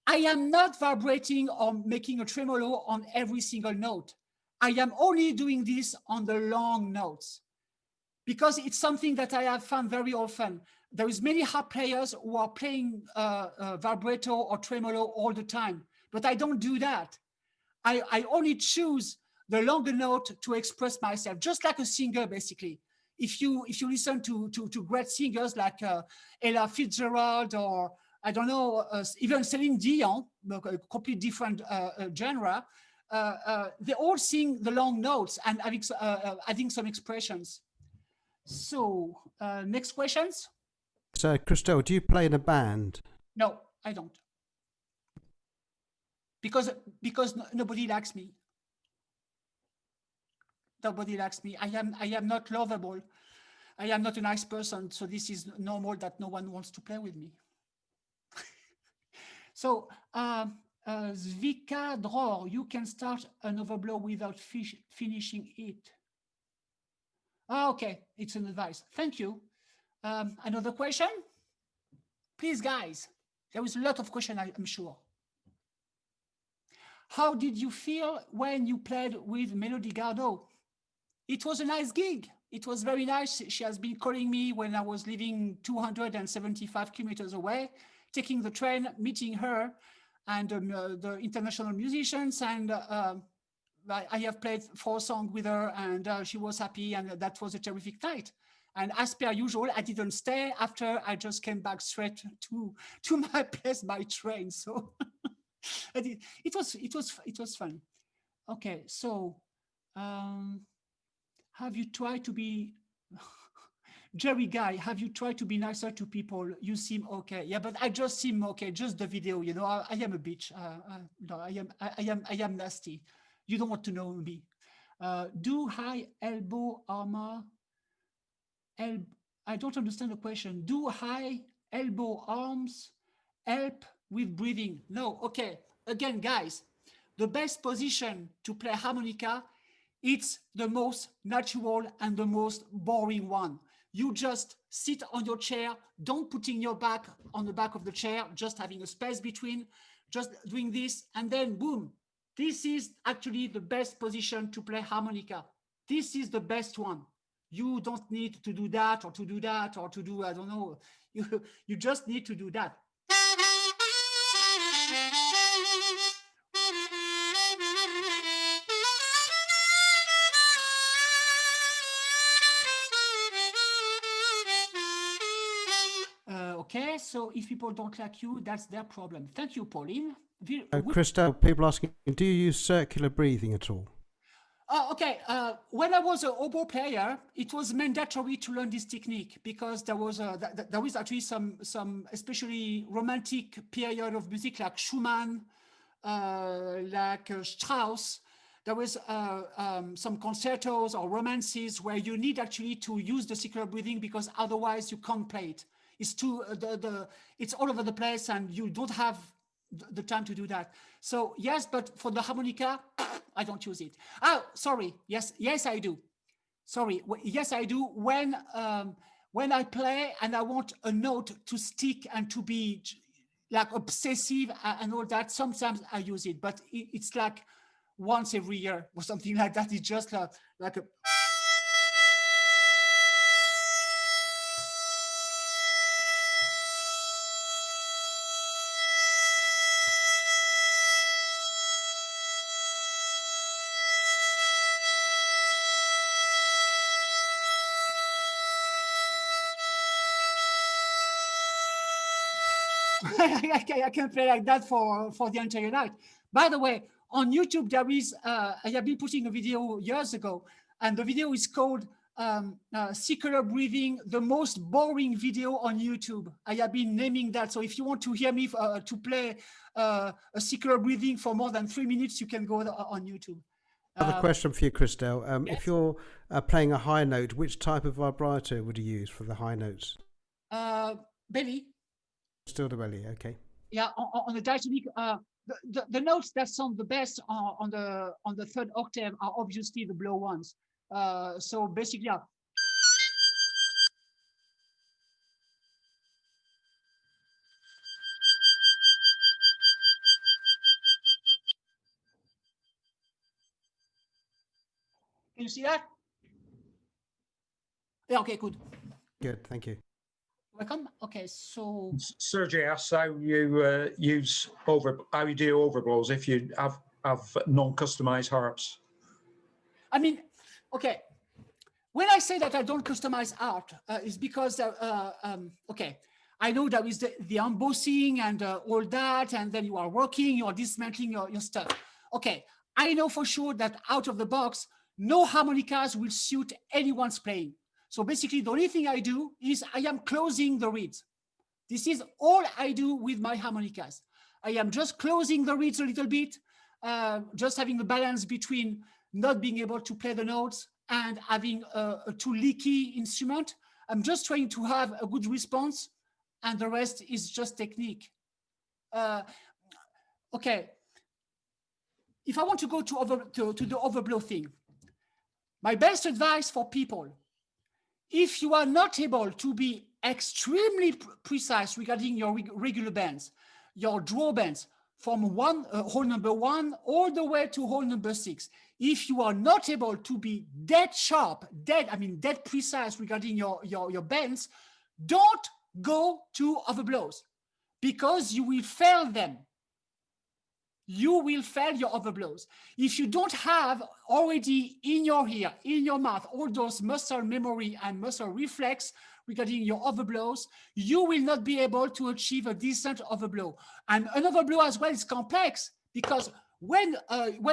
I am not vibrating or making a tremolo on every single note. I am only doing this on the long notes because it's something that I have found very often. there is many harp players who are playing vibrato or tremolo all the time, but I don't do that. I only choose the longer note to express myself, just like a singer, basically. If you listen to great singers like Ella Fitzgerald, or I don't know, even Celine Dion, a completely different genre, they all sing the long notes and adding some expressions. So next questions? So, Christelle, do you play in a band? No, I don't. Because nobody likes me. Nobody likes me. I am not lovable. I am not a nice person. So this is normal that no one wants to play with me. So Zvika Dror, you can start an overblow without finishing it. Oh, okay, it's an advice. Thank you. Another question? Please, guys. There is a lot of questions, I'm sure. How did you feel when you played with Melody Gardot? It was a nice gig. It was very nice. She has been calling me when I was living 275 kilometers away, taking the train, meeting her and the international musicians. And I have played 4 songs with her, and she was happy, and that was a terrific night. And as per usual, I didn't stay after. I just came back straight to my place by train. So it was fun. Okay, so have you tried to be Jerry Guy? Have you tried to be nicer to people? You seem okay. Yeah, but I just seem okay. Just the video, you know. I am a bitch. No, I am nasty. You don't want to know me. Do high elbow armor? I don't understand the question. Do high elbow arms help with breathing? No. Okay. Again, guys, the best position to play harmonica, it's the most natural and the most boring one. You just sit on your chair, don't putting your back on the back of the chair, just having a space between, just doing this, and then boom. This is actually the best position to play harmonica. This is the best one. You don't need to do that or to do that or to do, I don't know. You just need to do that. Okay, so if people don't like you, that's their problem. Thank you, Pauline. Christelle, people asking, do you use circular breathing at all? Okay, when I was an oboe player, it was mandatory to learn this technique because there was actually some especially romantic period of music like Schumann, like Strauss. There was some concertos or romances where you need actually to use the circular breathing because otherwise you can't play it. It's too it's all over the place and you don't have the time to do that. So yes, but for the harmonica, I don't use it. Oh, sorry. Yes, I do. Sorry. Yes, I do. When I play and I want a note to stick and to be like obsessive and all that, sometimes I use it, but it's like once every year or something like that. It's just like a. I can play like that for the entire night. By the way, on YouTube, there is, I have been putting a video years ago, and the video is called Circular Breathing, the most boring video on YouTube. I have been naming that. So if you want to hear me to play a circular breathing for more than 3 minutes, you can go on YouTube. I have a question for you, Christelle. Yes? If you're playing a high note, which type of vibrato would you use for the high notes? Belly. Still the belly, okay. Yeah, on the diatonic, the notes that sound the best on the third octave are obviously the blow ones. So basically, yeah. Can you see that? Yeah, okay, good. Good, thank you. Welcome. Okay, so Sergey asks how you how you do overblows if you have non-customized harps. I mean, okay. When I say that I don't customize art, it's because okay, I know there is the embossing and all that, and then you are working, you are dismantling your stuff. Okay, I know for sure that out of the box, no harmonicas will suit anyone's playing. So basically, the only thing I do is I am closing the reeds. This is all I do with my harmonicas. I am just closing the reeds a little bit, just having a balance between not being able to play the notes and having a too leaky instrument. I'm just trying to have a good response, and the rest is just technique. Okay. If I want to go to the overblow thing, my best advice for people, if you are not able to be extremely precise regarding your regular bends, your draw bends from hole number 1 all the way to hole number 6, if you are not able to be dead sharp, dead precise regarding your bends, don't go to overblows because you will fail them. You will fail your overblows. If you don't have already in your ear, in your mouth, all those muscle memory and muscle reflex regarding your overblows, you will not be able to achieve a decent overblow. And an overblow as well is complex because when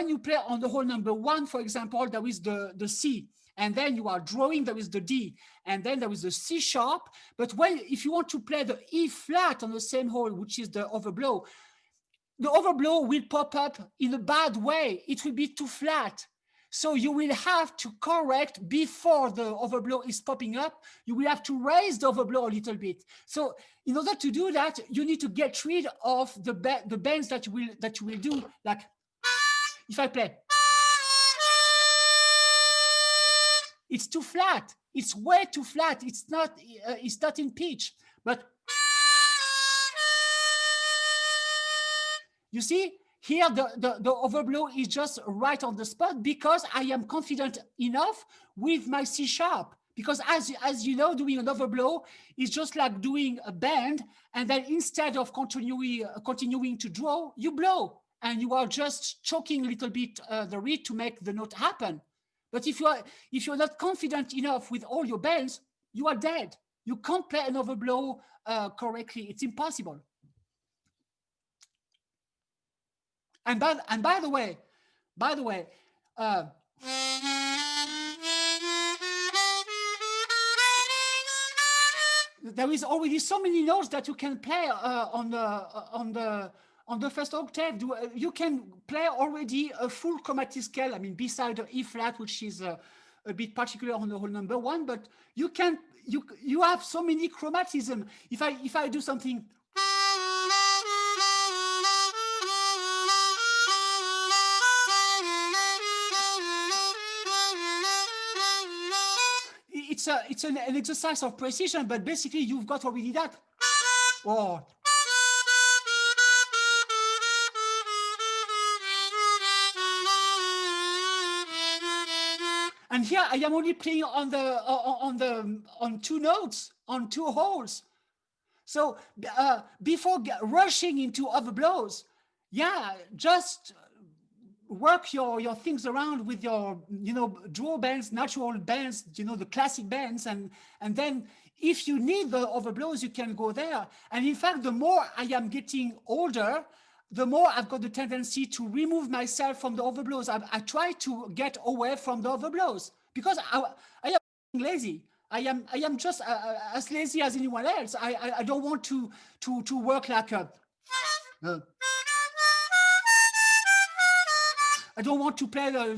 you play on the hole number 1, for example, there is the C, and then you are drawing, there is the D, and then there is the C sharp. But if you want to play the E flat on the same hole, which is the overblow will pop up in a bad way. It will be too flat. So you will have to correct before the overblow is popping up. You will have to raise the overblow a little bit. So in order to do that, you need to get rid of the bends that you will do. Like if I play, it's too flat. It's way too flat. It's not in pitch. But you see, here the overblow is just right on the spot because I am confident enough with my C sharp. Because as you know, doing an overblow is just like doing a bend, and then instead of continuing to draw, you blow, and you are just choking a little bit the reed to make the note happen. But if you're not confident enough with all your bends, you are dead. You can't play an overblow correctly. It's impossible. And by the way, there is already so many notes that you can play on the first octave. You can play already a full chromatic scale. I mean, beside the E flat, which is a bit particular on the hole number 1, but you have so many chromatism. If I do something. It's an exercise of precision, but basically you've got already that. Oh. And here I am only playing on 2 notes, on 2 holes. So before rushing into overblows, just work your things around with your draw bends, natural bends, the classic bends, and then if you need the overblows, you can go there. And in fact, the more I am getting older, the more I've got the tendency to remove myself from the overblows. I try to get away from the overblows because I am lazy. I am just as lazy as anyone else. I don't want to work like a. I don't want to play the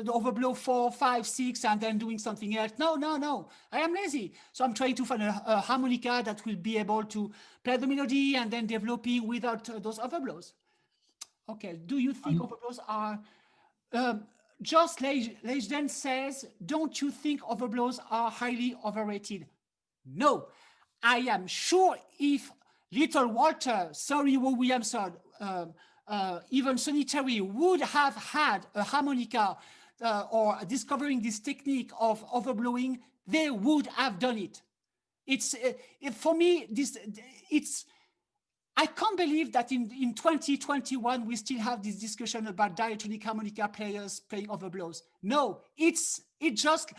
overblow 4, 5, 6 and then doing something else. No. I am lazy. So I'm trying to find a harmonica that will be able to play the melody and then developing without those overblows. Okay. Do you think overblows are... Joss Leijden says, don't you think overblows are highly overrated? No. I am sure if Little Walter, Sorry Williamson, even Sonny Terry would have had a harmonica or discovering this technique of overblowing, they would have done it. It's for me, I can't believe that in 2021 we still have this discussion about diatonic harmonica players playing overblows. No, it just,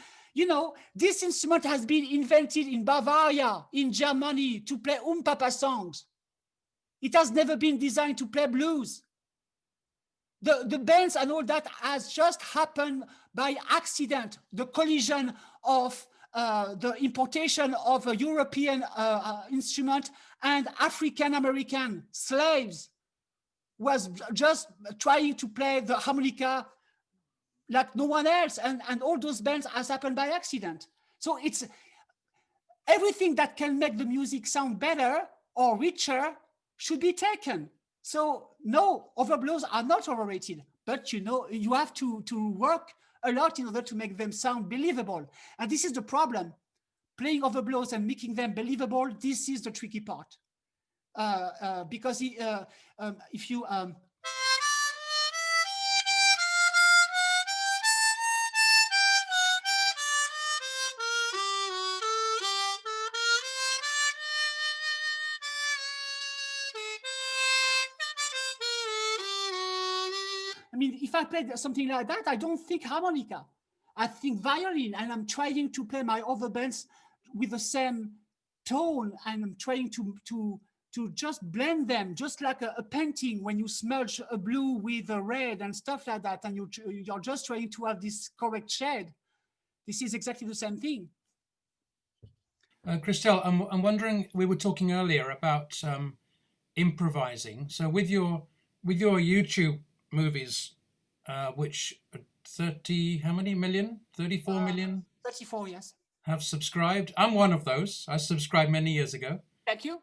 this instrument has been invented in Bavaria, in Germany, to play papa songs. It has never been designed to play blues. The bands and all that has just happened by accident. The collision of the importation of a European instrument and African American slaves was just trying to play the harmonica like no one else, and all those bands has happened by accident. So it's everything that can make the music sound better or richer should be taken. So no, overblows are not overrated, but you have to work a lot in order to make them sound believable. And this is the problem. Playing overblows and making them believable, this is the tricky part. Because if you if I played something like that, I don't think harmonica. I think violin, and I'm trying to play my other bands with the same tone, and I'm trying to just blend them, just like a painting when you smudge a blue with a red and stuff like that, and you're just trying to have this correct shade. This is exactly the same thing. Christelle, I'm wondering, we were talking earlier about improvising. So with your YouTube movies, which 30, how many million? 34 million? 34, yes. Have subscribed. I'm one of those. I subscribed many years ago. Thank you.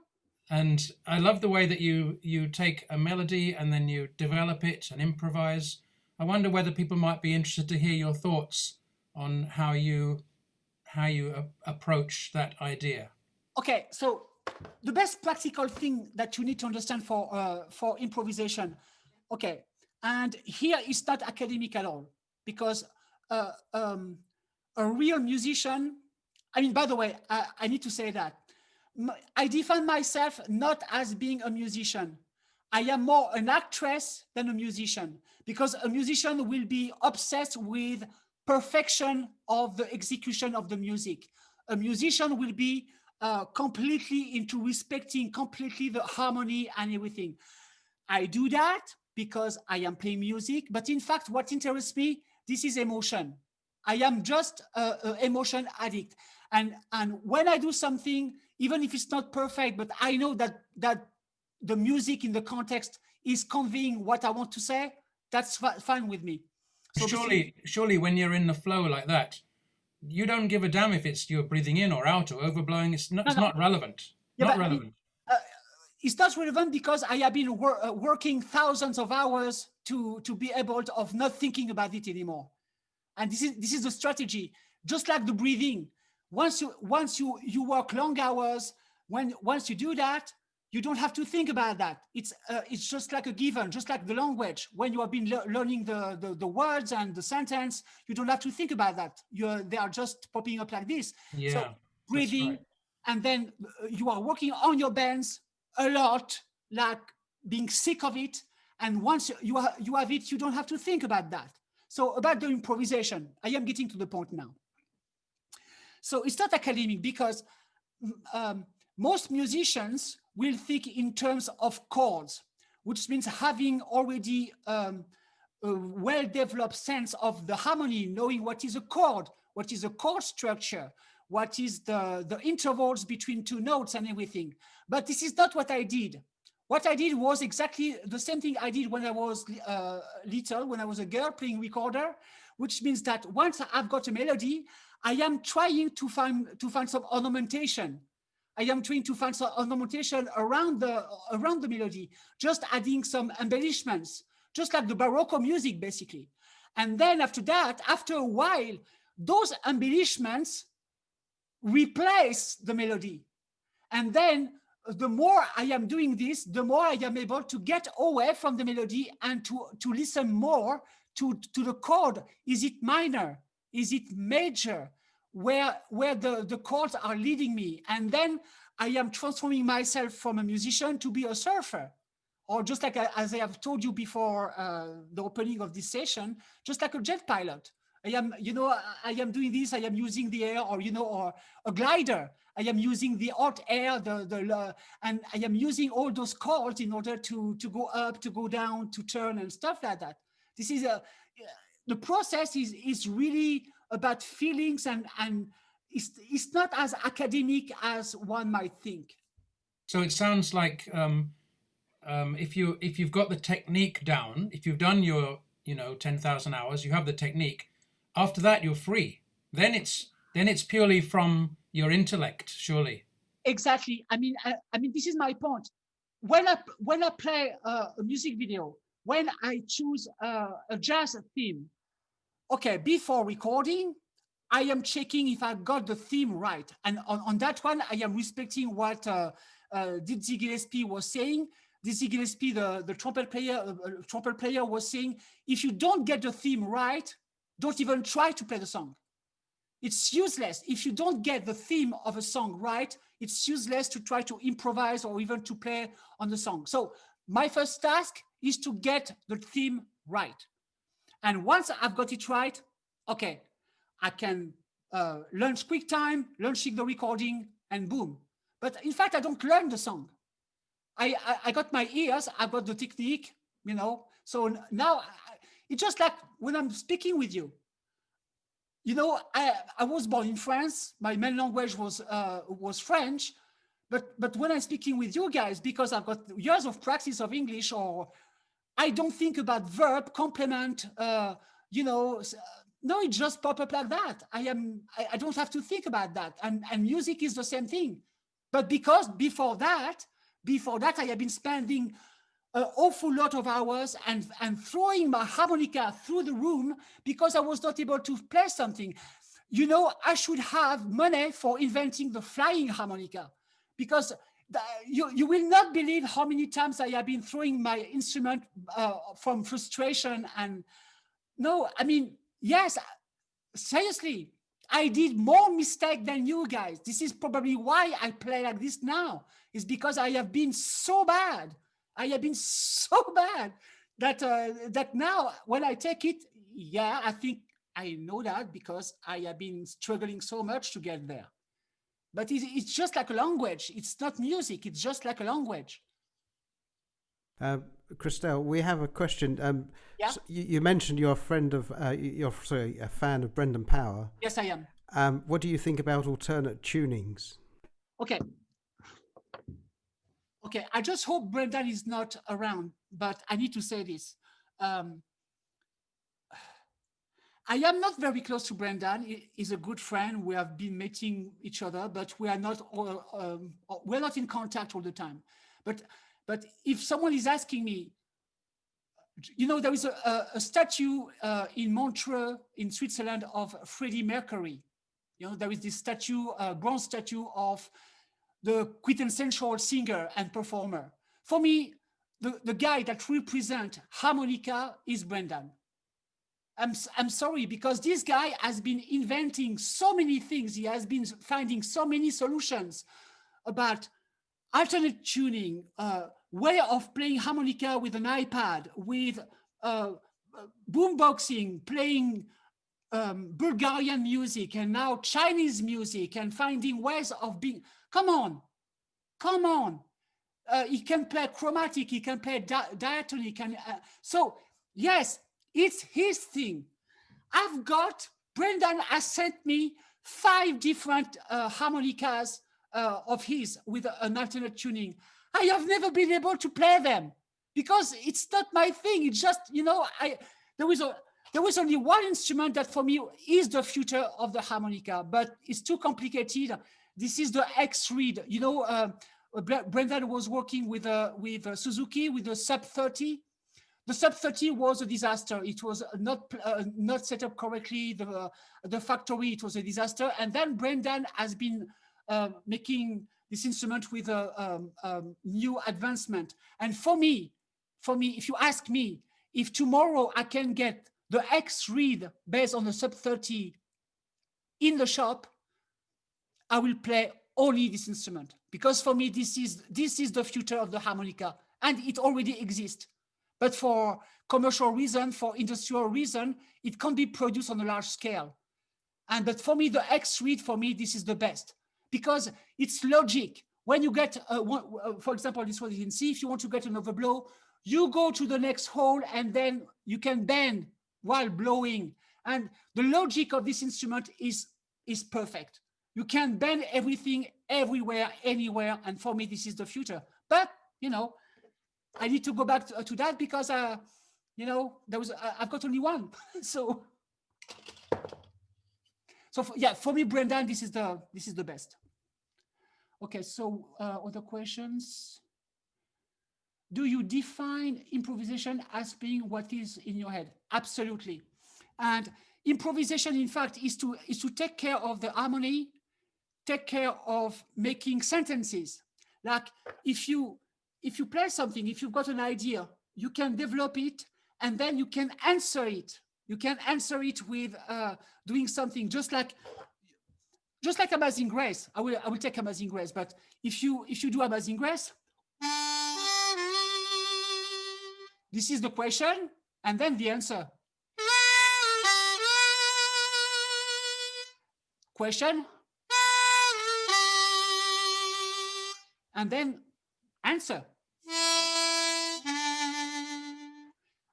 And I love the way that you take a melody and then you develop it and improvise. I wonder whether people might be interested to hear your thoughts on how you approach that idea. Okay, so the best practical thing that you need to understand for improvisation, okay, and here it's not academic at all, because a real musician, by the way, I need to say that I define myself not as being a musician. I am more an actress than a musician, because a musician will be obsessed with perfection of the execution of the music. A musician will be completely into respecting completely the harmony and everything. I do that because I am playing music, but in fact, what interests me, this is emotion. I am just an emotion addict. And when I do something, even if it's not perfect, but I know that the music in the context is conveying what I want to say, that's fine with me. So surely when you're in the flow like that, you don't give a damn if you're breathing in or out or overblowing. It's not relevant. Yeah, not relevant. It's not relevant because I have been working thousands of hours to be able of not thinking about it anymore. And this is the strategy. Just like the breathing. Once you work long hours, once you do that, you don't have to think about that. It's just like a given, just like the language. When you have been learning the words and the sentence, you don't have to think about that. They are just popping up like this. Yeah, so breathing, right. And then you are working on your bands a lot, like being sick of it. And once you have it, you don't have to think about that. So about the improvisation, I am getting to the point now. So it's not academic because most musicians will think in terms of chords, which means having already a well-developed sense of the harmony, knowing what is a chord structure, what is the intervals between two notes and everything. But this is not what I did. What I did was exactly the same thing I did when I was little, when I was a girl playing recorder, which means that once I've got a melody, I am trying to find some ornamentation. I am trying to find some ornamentation around the melody, just adding some embellishments, just like the Baroque music, basically. And then after that, after a while, those embellishments replace the melody. And then the more I am doing this, the more I am able to get away from the melody and to listen more to the chord. Is it minor? Is it major? where the chords are leading me. And then I am transforming myself from a musician to be a surfer. Or just like, as I have told you before the opening of this session, just like a jet pilot. I am, I am doing this, I am using the air, or, or a glider. I am using the hot air, and I am using all those chords in order to go up, to go down, to turn and stuff like that. This is the process is really about feelings, and it's not as academic as one might think. So it sounds like if you've got the technique down, if you've done your 10,000 hours, you have the technique. After that, you're free. Then it's purely from your intellect, surely. Exactly. I mean, this is my point. When I play a music video, when I choose a jazz theme, okay, before recording, I am checking if I got the theme right, and on that one, I am respecting what Dizzy Gillespie was saying. Dizzy Gillespie, the trumpet player, was saying, if you don't get the theme right, don't even try to play the song. It's useless. If you don't get the theme of a song right, it's useless to try to improvise or even to play on the song. So my first task is to get the theme right. And once I've got it right, okay, I can launch QuickTime, launching the recording, and boom. But in fact, I don't learn the song. I got my ears, I got the technique, So now it's just like when I'm speaking with you. I was born in France. My main language was French, but when I'm speaking with you guys, because I've got years of practice of English, or I don't think about verb, complement, no, it just pop up like that. I don't have to think about that. And music is the same thing. But because before that, I have been spending an awful lot of hours and throwing my harmonica through the room because I was not able to play something. I should have money for inventing the flying harmonica, because you will not believe how many times I have been throwing my instrument from frustration. And no, I mean, yes, seriously, I did more mistake than you guys. This is probably why I play like this now, is because I have been so bad. I have been so bad that now when I take it, yeah, I think I know that because I have been struggling so much to get there. But it's just like a language. It's not music. It's just like a language. Christelle, we have a question. Yeah? So you mentioned you're a fan of Brendan Power. Yes, I am. What do you think about alternate tunings? Okay, I just hope Brendan is not around, but I need to say this. I am not very close to Brendan. He's a good friend. We have been meeting each other, but we are not we're not in contact all the time. But if someone is asking me, there is a statue in Montreux in Switzerland of Freddie Mercury. There is this statue, bronze statue of the quintessential singer and performer. For me, the guy that represents harmonica is Brendan. I'm sorry, because this guy has been inventing so many things. He has been finding so many solutions about alternate tuning, way of playing harmonica with an iPad, with boomboxing, playing Bulgarian music, and now Chinese music, and finding ways of being. Come on. He can play chromatic, he can play diatonic. And so, yes, it's his thing. Brendan has sent me 5 different harmonicas of his with an alternate tuning. I have never been able to play them because it's not my thing. It's just, there was only one instrument that for me is the future of the harmonica, but it's too complicated. This is the X reed. Brendan was working with Suzuki with the Sub 30. The Sub 30 was a disaster. It was not set up correctly. The factory, it was a disaster. And then Brendan has been making this instrument with a new advancement. And for me, if you ask me, if tomorrow I can get the X reed based on the Sub 30 in the shop, I will play only this instrument, because for me, this is the future of the harmonica, and it already exists. But for commercial reason, for industrial reason, it can't be produced on a large scale. But for me, the X reed, for me, this is the best, because it's logic. When you get, for example, this one you can see, if you want to get an overblow, you go to the next hole and then you can bend while blowing. And the logic of this instrument is perfect. You can bend everything, everywhere, anywhere. And for me, this is the future. But, you know, I need to go back to that because, you know, I've got only one. So for me, Brendan, this is the best. Okay, so other questions. Do you define improvisation as being what is in your head? Absolutely. And improvisation, in fact, is to take care of the harmony, take care of making sentences. Like if you play something, if you've got an idea, you can develop it and then you can answer it. You can answer it with doing something just like Amazing Grace. I will take Amazing Grace, but if you do Amazing Grace, this is the question and then the answer. Question and then answer.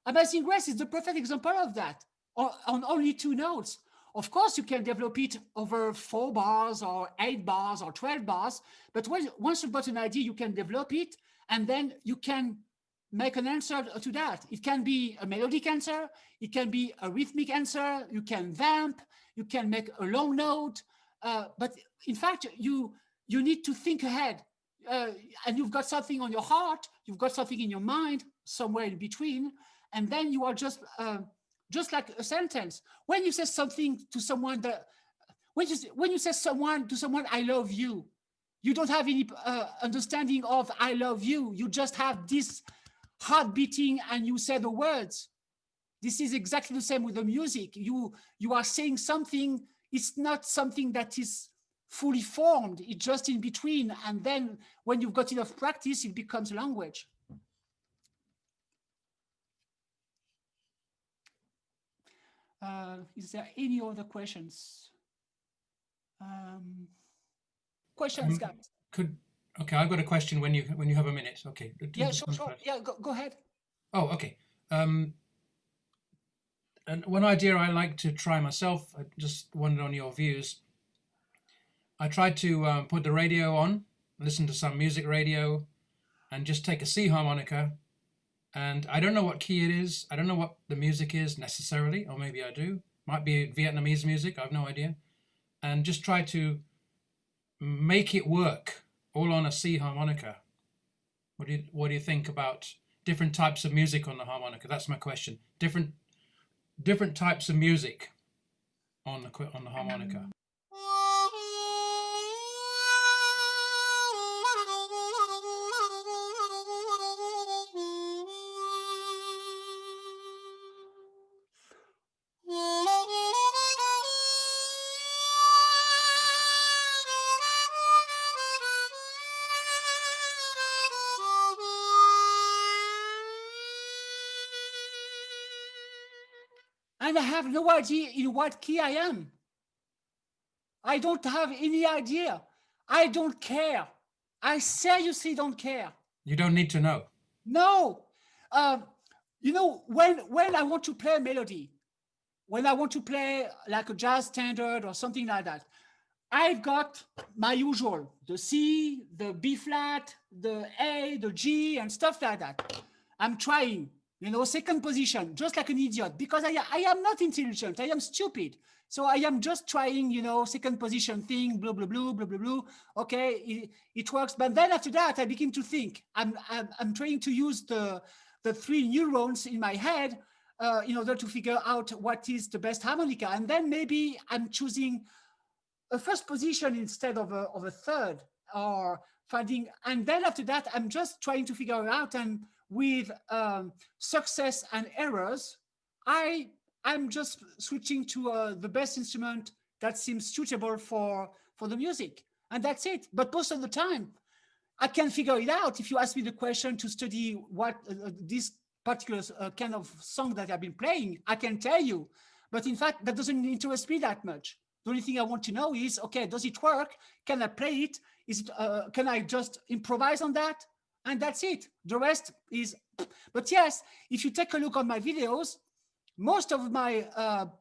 Amazing Grace is the perfect example of that, on only 2 notes. Of course, you can develop it over 4 bars or 8 bars or 12 bars, but once you've got an idea, you can develop it, and then you can make an answer to that. It can be a melodic answer, it can be a rhythmic answer, you can vamp, you can make a long note, but in fact, you need to think ahead, and you've got something on your heart, you've got something in your mind, somewhere in between, and then you are just like a sentence. When you say something to someone, when you say to someone, I love you, you don't have any understanding of I love you. You just have this heart beating and you say the words. This is exactly the same with the music. You are saying something. It's not something that is fully formed. It's just in between. And then when you've got enough practice, it becomes language. Is there any other questions? Questions, guys? Okay, I've got a question when you have a minute. Okay. Yeah, sure. Yeah, go ahead. Oh, okay. And one idea I like to try myself, I just wondered on your views. I tried to put the radio on, listen to some music radio, and just take a C harmonica. And I don't know what key it is. I don't know what the music is necessarily, or maybe I do. Might be Vietnamese music, I have no idea. And just try to make it work all on a C harmonica. What do you think about different types of music on the harmonica? That's my question. Different types of music on the harmonica. And I have no idea in what key I am. I don't have any idea. I don't care. I seriously don't care. You don't need to know. No. You know, when I want to play a melody, when I want to play like a jazz standard or something like that, I've got my usual, the C, the B flat, the A, the G, and stuff like that. I'm trying, you know, second position, just like an idiot, because I am not intelligent, I am stupid. So I am just trying, you know, second position thing, blah, blah, blah, blah, blah, blah. Okay, it works. But then after that, I begin to think. I'm trying to use the 3 neurons in my head in order to figure out what is the best harmonica. And then maybe I'm choosing a first position instead of a third, or finding, and then after that, I'm just trying to figure it out. And with success and errors, I'm just switching to the best instrument that seems suitable for the music, and that's it. But most of the time, I can figure it out. If you ask me the question to study what this particular kind of song that I've been playing, I can tell you. But in fact, that doesn't interest me that much. The only thing I want to know is, okay, does it work? Can I play it? Is it? Can I just improvise on that? And that's it. The rest is. But yes, if you take a look on my videos, most of my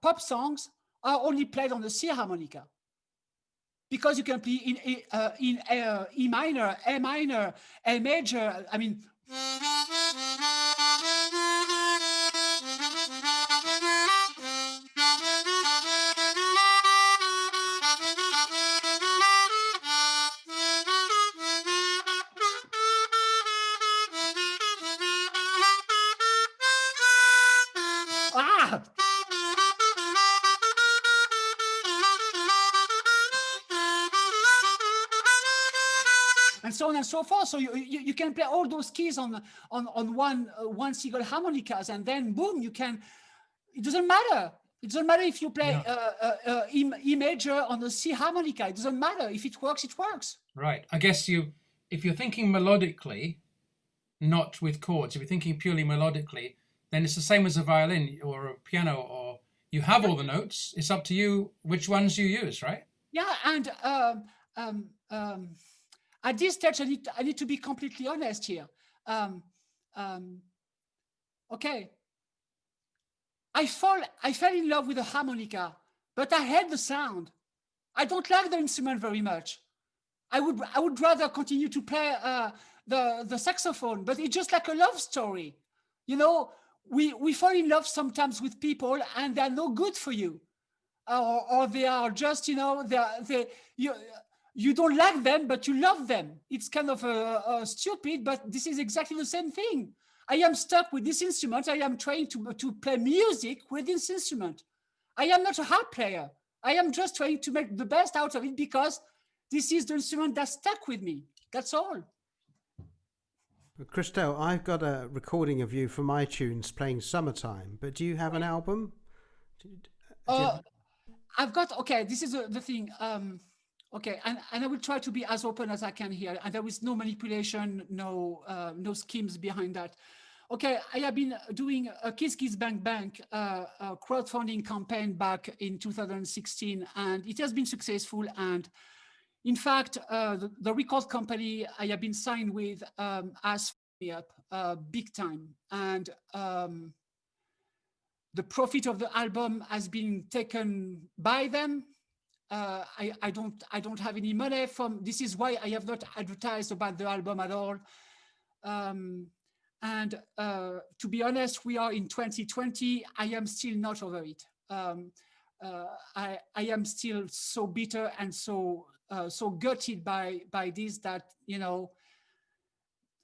pop songs are only played on the C harmonica, because you can play in E minor, A minor, A major. I mean. Ah! And so on and so forth. So you can play all those keys on one single harmonicas, and then boom, you can. It doesn't matter. It doesn't matter if you play E major on the C harmonica. It doesn't matter. If it works, it works. Right. I guess if you're thinking melodically, not with chords, if you're thinking purely melodically, then it's the same as a violin or a piano, or you have all the notes. It's up to you which ones you use, right? Yeah, and at this stage, I need to be completely honest here. Okay, I fell in love with the harmonica, but I hate the sound. I don't like the instrument very much. I would rather continue to play the saxophone, but it's just like a love story. You know, we fall in love sometimes with people, and they're no good for you, or they are just, you know, you don't like them, but you love them. It's kind of stupid, but this is exactly the same thing. I am stuck with this instrument. I am trying to play music with this instrument. I am not a harp player. I am just trying to make the best out of it because this is the instrument that stuck with me. That's all. Christelle, I've got a recording of you from iTunes playing Summertime, but do you have an album? I've got, okay, this is the thing. Okay, and I will try to be as open as I can here. And there is no manipulation, no schemes behind that. Okay, I have been doing a Kiss Kiss Bank Bank crowdfunding campaign back in 2016, and it has been successful. And in fact, the record company I have been signed with has me up big time. And the profit of the album has been taken by them. I don't have any money from. This is why I have not advertised about the album at all. And to be honest, we are in 2020. I am still not over it. I am still so bitter and so gutted by this that, you know,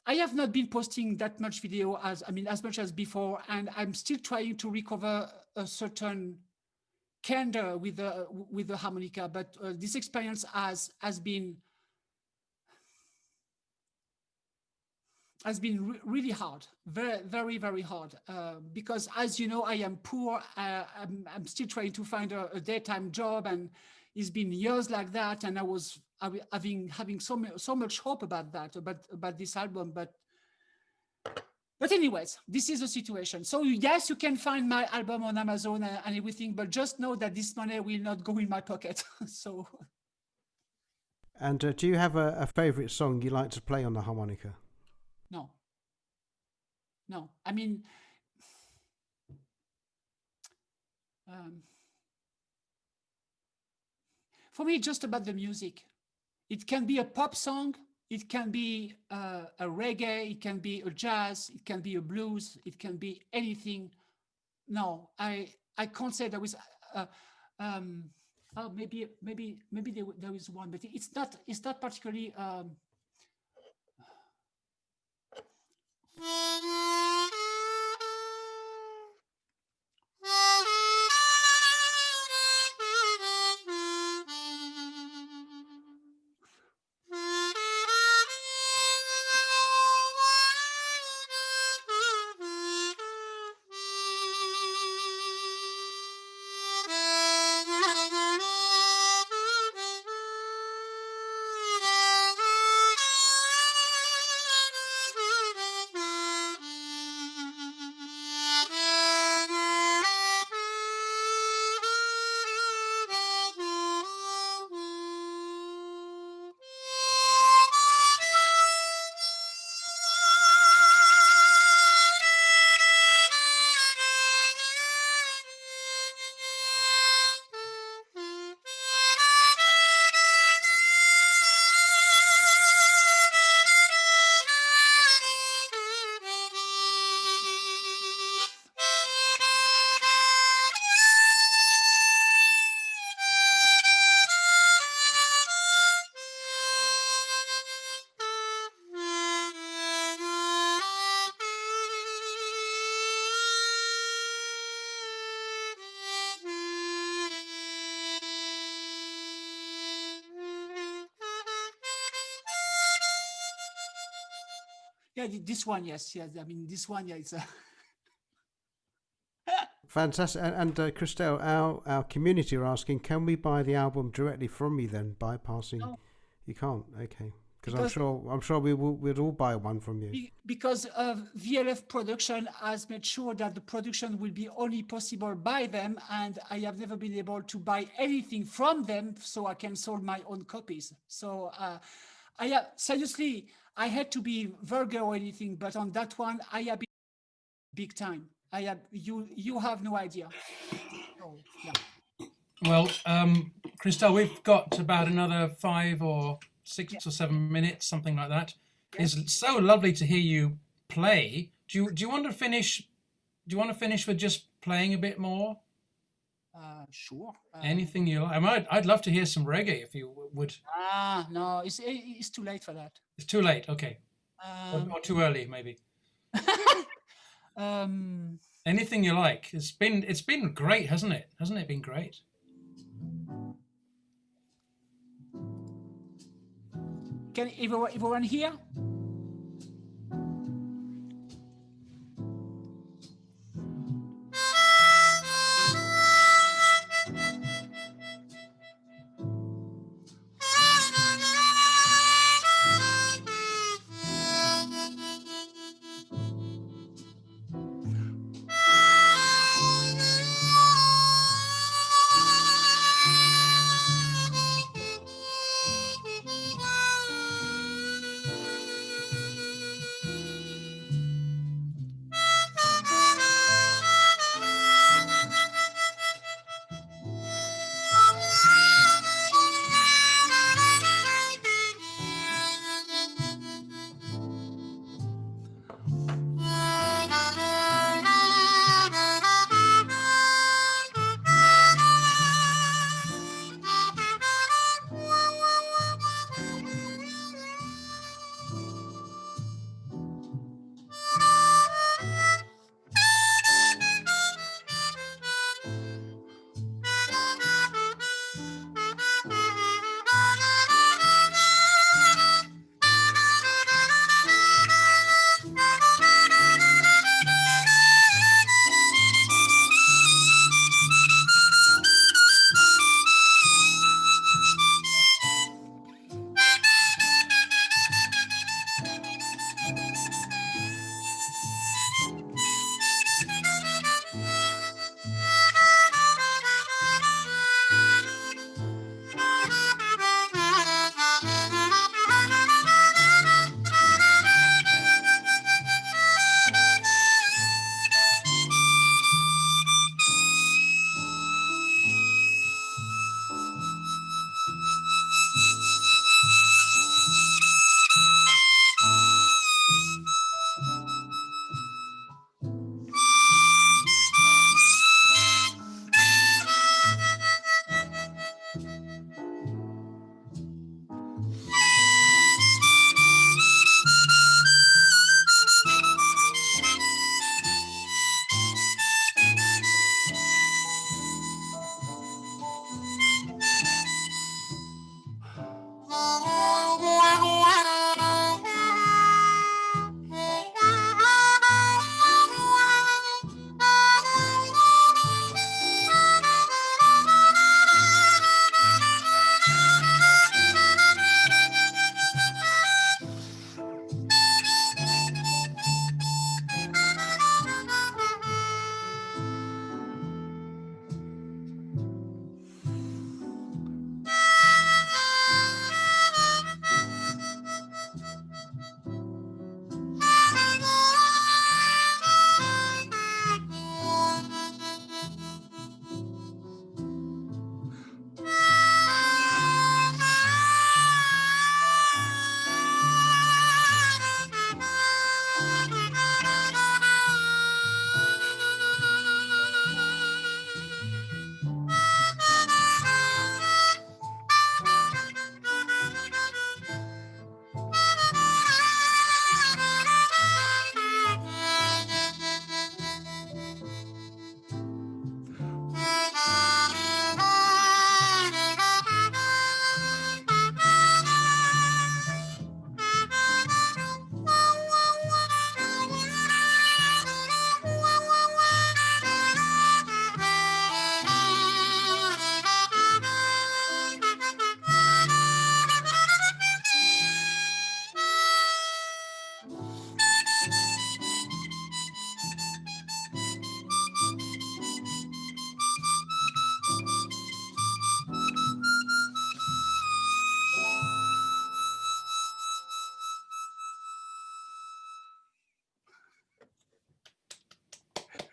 I have not been posting that much video as much as before, and I'm still trying to recover a certain candor with the harmonica. But this experience has been really hard, very, very hard, because, as you know, I am poor. I'm still trying to find a daytime job, and it's been years like that. And I was having so much hope about that, about this album. But anyways, this is the situation. So yes, you can find my album on Amazon and everything, but just know that this money will not go in my pocket. So. And do you have a favorite song you like to play on the harmonica? No, I mean, for me, it's just about the music. It can be a pop song, it can be a reggae, it can be a jazz, it can be a blues, it can be anything. No, I can't say there is. Oh, maybe there is one, but it's not particularly. Yeah, this one, yes. I mean, this one, yeah, it's Fantastic. And Christelle, our community are asking, can we buy the album directly from you then, bypassing? No. You can't. Okay. Because- I'm sure we'd all buy one from you. because VLF production has made sure that the production will be only possible by them, and I have never been able to buy anything from them, so I can sold my own copies. So seriously, I had to be vulgar or anything, but on that one, I have been big time. You have no idea. So, yeah. Well, Christelle, we've got about another 5 or 6 or 7 minutes, something like that. It's so lovely to hear you play. Do you want to finish? Do you want to finish with just playing a bit more? Sure. Anything you like. I'd love to hear some reggae if you would. No, it's too late for that. It's too late. Okay. Or too early, maybe. Anything you like. It's been great, hasn't it? Hasn't it been great? Can everyone hear?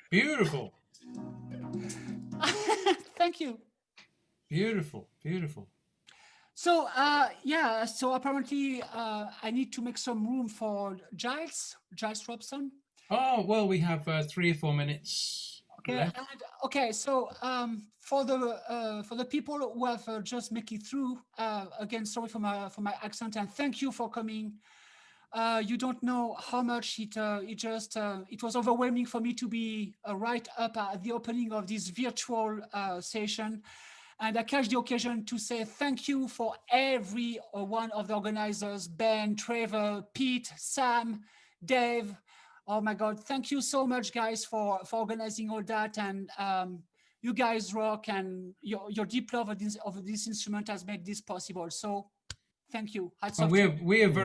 Beautiful. Thank you. Beautiful. Beautiful. So yeah, so apparently I need to make some room for Giles Robson. Oh, well, we have 3 or 4 minutes Okay, left. and, okay. So for the people who have just make it through, again, sorry for my accent, and thank you for coming. You don't know how much it was overwhelming for me to be right up at the opening of this virtual session. And I catch the occasion to say thank you for every one of the organizers, Ben, Trevor, Pete, Sam, Dave. Oh my God, thank you so much, guys, for organizing all that. And you guys rock, and your deep love of this instrument has made this possible. So thank you. Hats Well, off to you. we are very